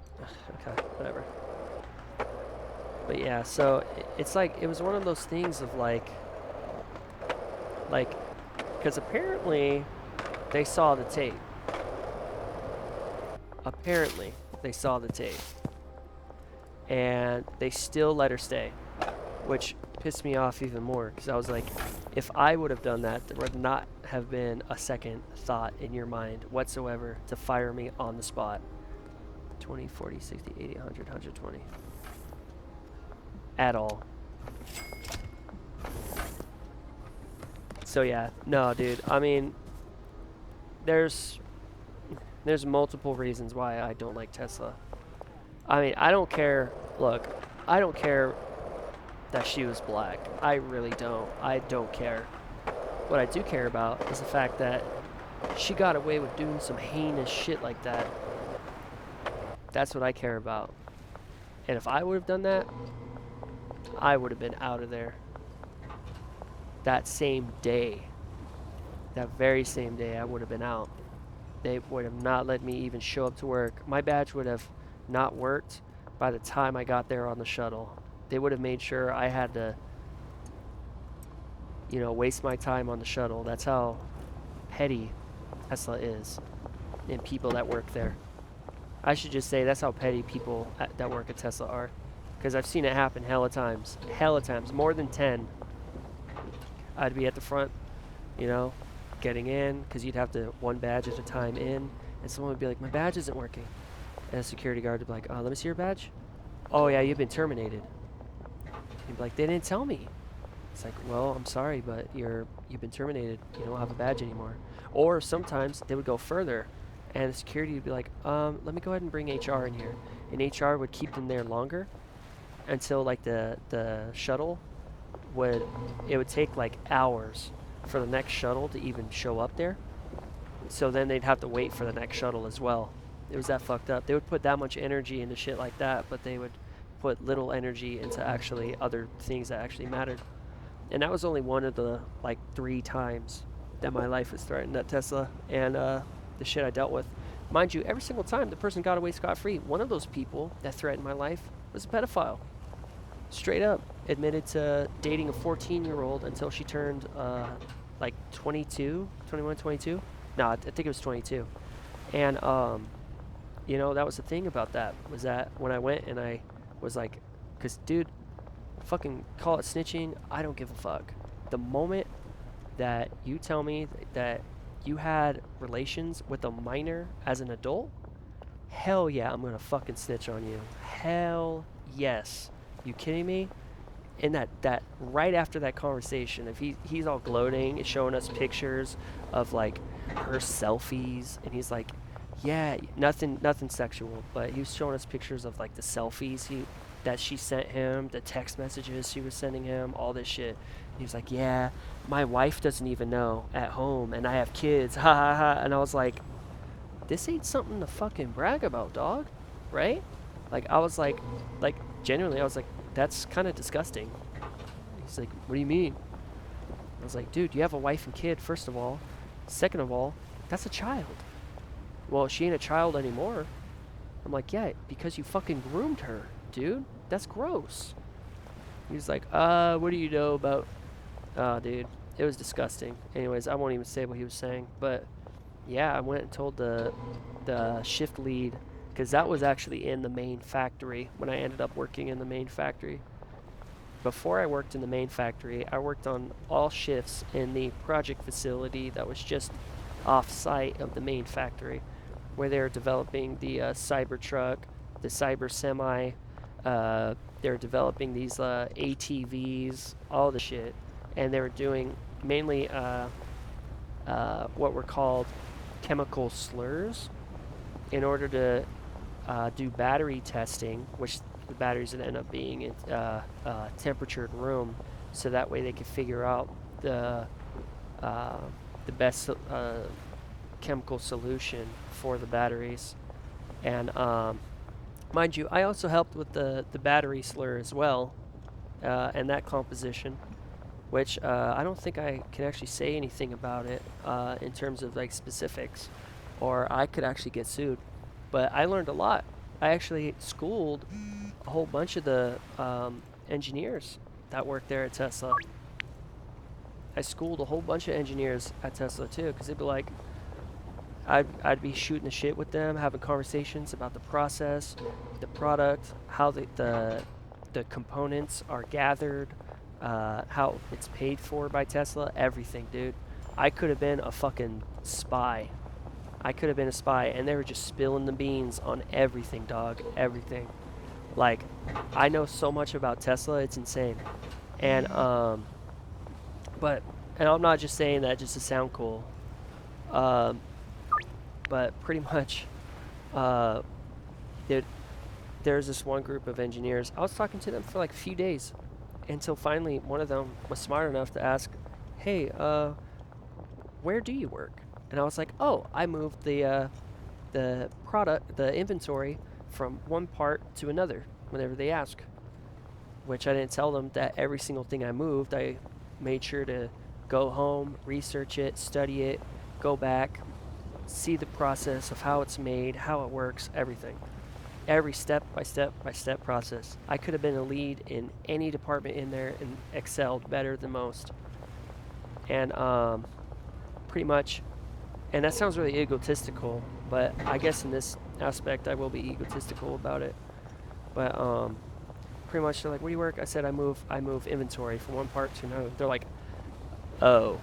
Okay, whatever. But yeah, so it's like, it was one of those things of like, because apparently they saw the tape. Apparently they saw the tape. And they still let her stay, which pissed me off even more, because I was like, if I would have done that, there would not have been a second thought in your mind whatsoever to fire me on the spot. 20, 40, 60, 80, 100, 120. At all. So yeah, no, dude. I mean, there's multiple reasons why I don't like Tesla. I mean, I don't care. Look, I don't care that she was black. I really don't. I don't care. What I do care about is the fact that she got away with doing some heinous shit like that. That's what I care about. And if I would have done that, I would have been out of there. That same day. That very same day, I would have been out. They would have not let me even show up to work. My badge would have not worked by the time I got there on the shuttle. They would have made sure I had to, you know, waste my time on the shuttle. That's how petty Tesla is, and people that work there. I should just say that's how petty people that work at Tesla are, because I've seen it happen hella times, more than 10. I'd be at the front, you know, getting in, because you'd have to one badge at a time in, and someone would be like, my badge isn't working. And a security guard would be like, let me see your badge. Oh yeah, you've been terminated. He'd be like, they didn't tell me. It's like, well, I'm sorry, but you've been terminated. You don't have a badge anymore. Or sometimes they would go further, and the security would be like, let me go ahead and bring HR in here. And HR would keep them there longer until like the shuttle would take like hours for the next shuttle to even show up there. So then they'd have to wait for the next shuttle as well. It was that fucked up. They would put that much energy into shit like that, but they would put little energy into actually other things that actually mattered. And that was only one of the like 3 times that my life was threatened at Tesla, and the shit I dealt with. Mind you, every single time the person got away scot-free. One of those people that threatened my life was a pedophile. Straight up admitted to dating a 14-year-old until she turned like 22, 21, 22. No, I think it was 22. And you know, that was the thing about that, was that when I went and I was like, because dude, fucking call it snitching. I don't give a fuck. The moment that you tell me that you had relations with a minor as an adult, hell yeah, I'm gonna fucking snitch on you. Hell yes. You kidding me? And that right after that conversation, if he's all gloating and showing us pictures of like her selfies, and he's like, yeah, nothing sexual, but he was showing us pictures of like the selfies that she sent him, the text messages she was sending him, all this shit. And he was like, yeah, my wife doesn't even know at home, and I have kids, ha ha ha. And I was like, this ain't something to fucking brag about, dog, right? Like I was like genuinely, I was like, that's kind of disgusting. He's like, what do you mean? I was like, dude, you have a wife and kid, first of all. Second of all, that's a child. Well, she ain't a child anymore. I'm like, yeah, because you fucking groomed her, dude. That's gross. He's like, what do you know about... dude, it was disgusting. Anyways, I won't even say what he was saying, but yeah, I went and told the shift lead, because that was actually in the main factory when I ended up working in the main factory. Before I worked in the main factory, I worked on all shifts in the project facility that was just off-site of the main factory, where they were developing the Cybertruck, the Cyber Semi. They were developing these ATVs, all the shit, and they were doing mainly what were called chemical slurs in order to do battery testing, which the batteries would end up being in temperatured room, so that way they could figure out the best chemical solution for the batteries. And mind you, I also helped with the battery slur as well, and that composition, which I don't think I can actually say anything about it in terms of like specifics, or I could actually get sued. But I learned a lot. I actually schooled a whole bunch of the engineers that work there at Tesla. I schooled a whole bunch of engineers at Tesla too, because they'd be like, I'd be shooting the shit with them, having conversations about the process, the product, how the components are gathered, how it's paid for by Tesla, everything, dude. I could have been a fucking spy. I could have been a spy, and they were just spilling the beans on everything, dog. Everything. Like, I know so much about Tesla, it's insane. And but I'm not just saying that just to sound cool. But pretty much, there's this one group of engineers. I was talking to them for like a few days, until finally one of them was smart enough to ask, "Hey, where do you work?" And I was like, "Oh, I moved the inventory from one part to another whenever they ask." Which I didn't tell them that every single thing I moved, I made sure to go home, research it, study it, go back, see the process of how it's made, how it works, everything. Every step by step process. I could have been a lead in any department in there and excelled better than most. And pretty much, and that sounds really egotistical, but I guess in this aspect I will be egotistical about it. But pretty much they're like, "Where do you work?" I said, I move inventory from one part to another. They're like, "Oh."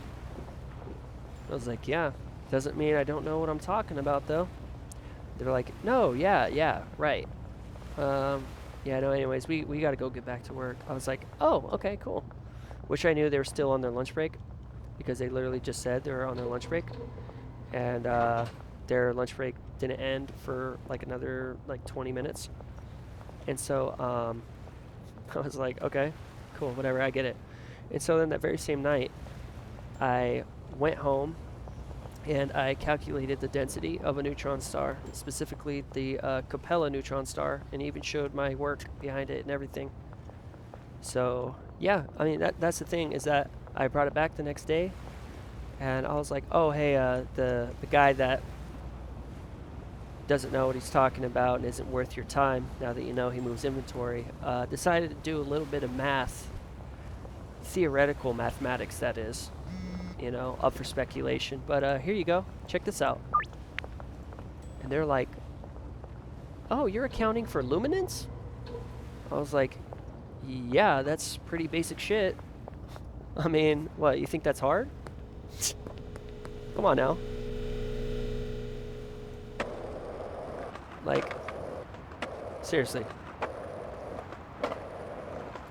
I was like, "Yeah, doesn't mean I don't know what I'm talking about though." They're like, "No, yeah, right. Yeah, no, anyways, we gotta go get back to work." I was like, "Oh, okay, cool." Which I knew they were still on their lunch break, because they literally just said they were on their lunch break. And their lunch break didn't end for like another like 20 minutes. And so I was like, okay, cool, whatever, I get it. And so then that very same night, I went home and I calculated the density of a neutron star, specifically the Capella neutron star, and even showed my work behind it and everything. So yeah, I mean, that's the thing, is that I brought it back the next day, and I was like, "Oh, hey, the guy that doesn't know what he's talking about and isn't worth your time, now that you know he moves inventory, decided to do a little bit of math, theoretical mathematics, that is, up for speculation. But here you go, check this out." And they're like, "Oh, you're accounting for luminance?" I was like, Yeah, that's pretty basic shit. I mean, what, you think that's hard? Come on now. Like, seriously.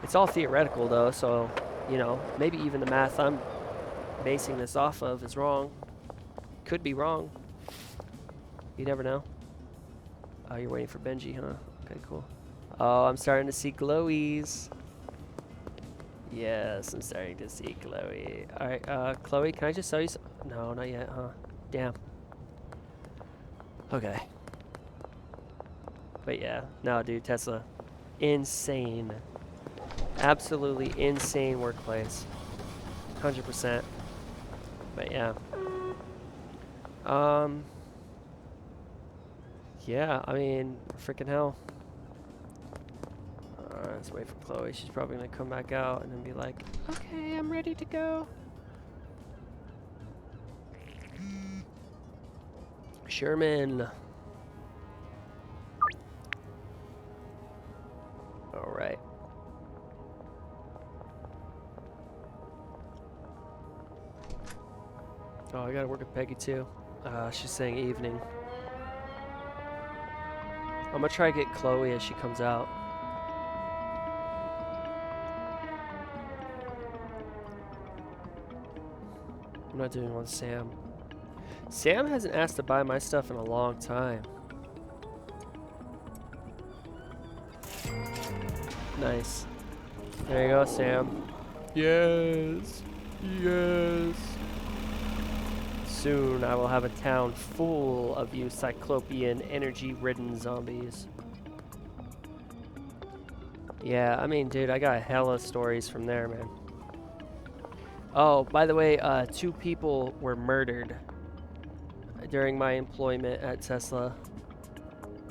It's all theoretical though, so, you know, maybe even the math I'm basing this off of is wrong. Could be wrong. You never know. Oh, you're waiting for Benji, huh? Okay, cool. Oh, I'm starting to see glowies. Yes, I'm starting to see Chloe. Alright, Chloe, can I just sell you some? No, not yet, huh? Damn. Okay. But yeah, no, dude, Tesla. Insane. Absolutely insane workplace. 100%. But yeah. Yeah, I mean, freaking hell. Let's wait for Chloe. She's probably gonna come back out and then be like, okay, I'm ready to go. Sherman. All right. Oh, I gotta work with Peggy too. She's saying evening. I'm gonna try to get Chloe as she comes out. I'm not doing one with Sam. Sam hasn't asked to buy my stuff in a long time. Nice. There you go, Sam. Yes. Yes. Soon I will have a town full of you cyclopean energy-ridden zombies. Yeah, I mean, dude, I got hella stories from there, man. Oh, by the way, 2 people were murdered during my employment at Tesla.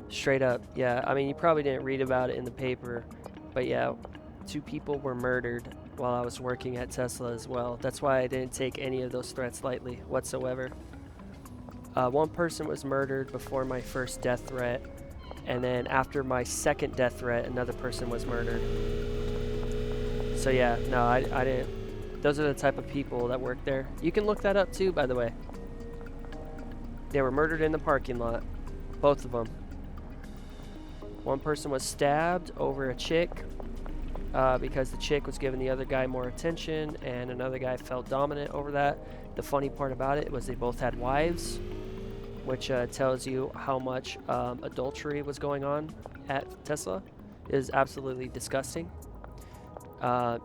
Straight up, yeah. I mean, you probably didn't read about it in the paper, but yeah, 2 people were murdered while I was working at Tesla as well. That's why I didn't take any of those threats lightly whatsoever. 1 person was murdered before my first death threat, and then after my second death threat, another person was murdered. So yeah, no, I didn't. Those are the type of people that work there. You can look that up too, by the way. They were murdered in the parking lot. Both of them. 1 person was stabbed over a chick because the chick was giving the other guy more attention, and another guy felt dominant over that. The funny part about it was they both had wives, which tells you how much adultery was going on at Tesla. It is absolutely disgusting.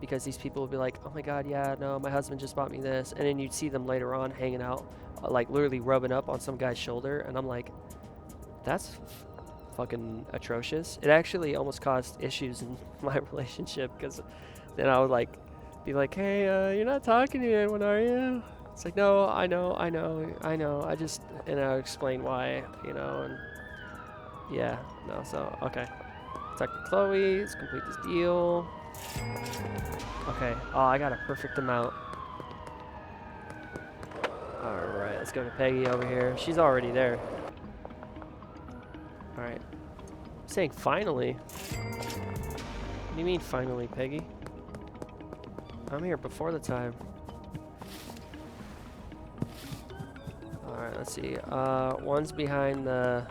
Because these people would be like, oh my god, yeah, no, my husband just bought me this. And then you'd see them later on hanging out, like literally rubbing up on some guy's shoulder. And I'm like, that's fucking atrocious. It actually almost caused issues in my relationship because then I would like be like, hey, you're not talking to anyone, are you? It's like, no, I know. I just, and I would explain why, you know, and yeah, no, so, okay. Talk to Chloe, let's complete this deal. Okay, oh, I got a perfect amount. Alright, let's go to Peggy over here. She's already there. Alright. I'm saying finally. What do you mean finally, Peggy? I'm here before the time. Alright, let's see. One's behind the...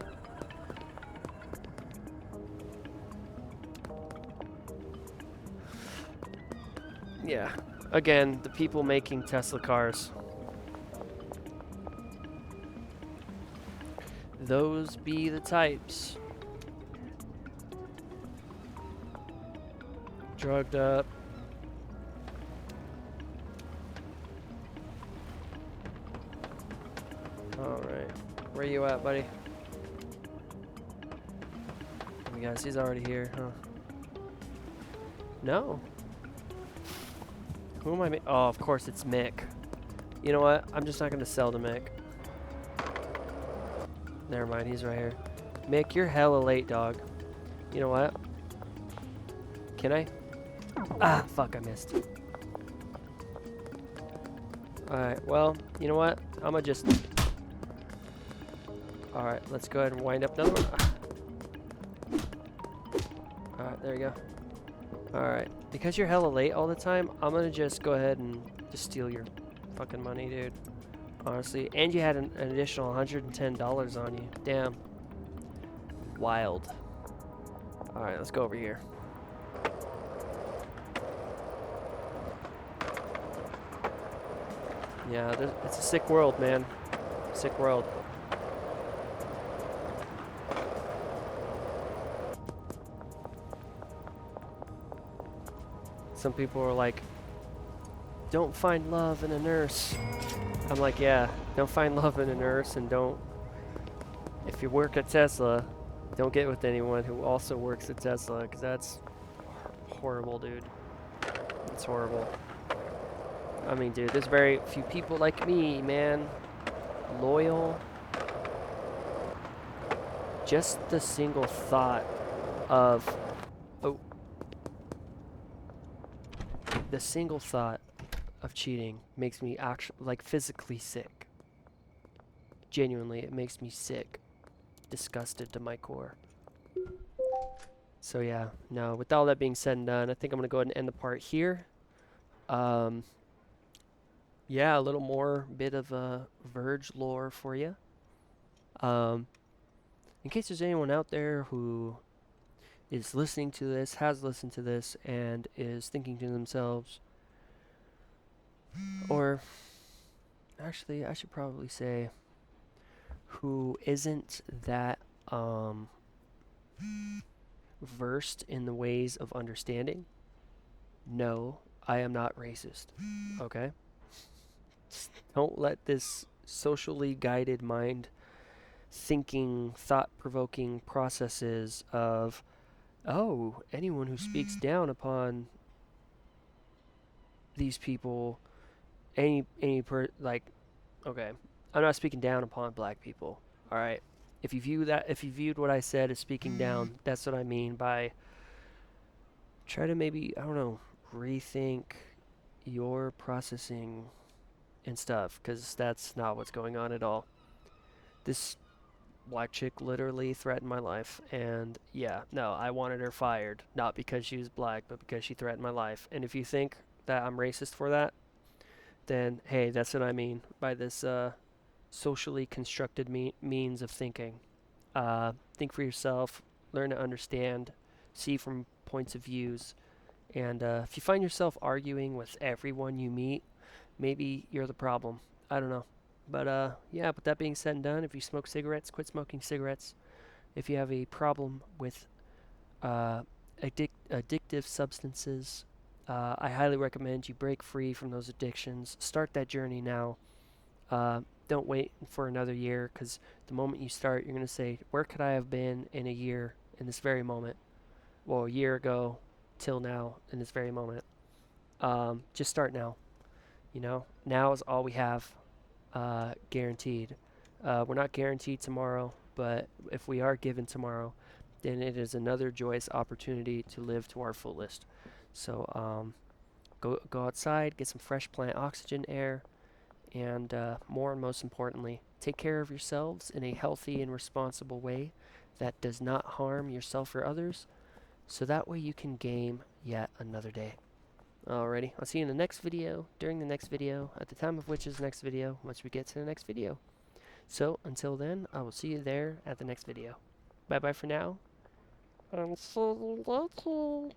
Yeah. Again, the people making Tesla cars. Those be the types. Drugged up. Alright. Where you at, buddy? Oh, guys, he's already here, huh? No. Who am I? Oh, of course it's Mick. You know what? I'm just not gonna sell to Mick. Never mind, he's right here. Mick, you're hella late, dog. You know what? Can I? Ah, fuck, I missed. Alright, well, you know what? I'm gonna just... Alright, let's go ahead and wind up another one. Alright, there you go. Alright, because you're hella late all the time, I'm gonna just go ahead and just steal your fucking money, dude. Honestly. And you had an additional $110 on you. Damn. Wild. Alright, let's go over here. Yeah, it's a sick world, man. Sick world. Some people are like, don't find love in a nurse. I'm like, yeah, don't find love in a nurse, and don't, if you work at Tesla, don't get with anyone who also works at Tesla, because that's horrible, dude. It's horrible. I mean, dude, there's very few people like me, man. Loyal. Just the single thought of, oh, the single thought of cheating makes me actually, like, physically sick. Genuinely, it makes me sick. Disgusted to my core. So yeah, no, with all that being said and done, I think I'm going to go ahead and end the part here. Yeah, a little more bit of Verge lore for you. In case there's anyone out there who is listening to this, has listened to this, and is thinking to themselves, or actually, I should probably say, who isn't that versed in the ways of understanding, no, I am not racist. Okay? Don't let this socially guided mind thinking, thought-provoking processes of, oh, anyone who speaks down upon these people, like, okay, I'm not speaking down upon black people. All right, if you viewed what I said as speaking down, that's what I mean by try to maybe, I don't know, rethink your processing and stuff, because that's not what's going on at all. This black chick literally threatened my life, and yeah, no, I wanted her fired, not because she was black, but because she threatened my life. And if you think that I'm racist for that, then hey, that's what I mean by this socially constructed means of thinking. Think for yourself, learn to understand, see from points of views, and if you find yourself arguing with everyone you meet, maybe you're the problem. I don't know. But yeah, with that being said and done, if you smoke cigarettes, quit smoking cigarettes. If you have a problem with addictive substances, I highly recommend you break free from those addictions. Start that journey now. Don't wait for another year, because the moment you start, you're going to say, where could I have been in a year in this very moment? Well, a year ago till now in this very moment. Just start now. You know, now is all we have guaranteed. We're not guaranteed tomorrow, but if we are given tomorrow, then it is another joyous opportunity to live to our fullest. So go outside, get some fresh plant oxygen air, and more and most importantly, take care of yourselves in a healthy and responsible way that does not harm yourself or others, so that way you can game yet another day. Alrighty, I'll see you in the next video, during the next video, at the time of which is the next video, once we get to the next video. So, until then, I will see you there at the next video. Bye bye for now, and see you later.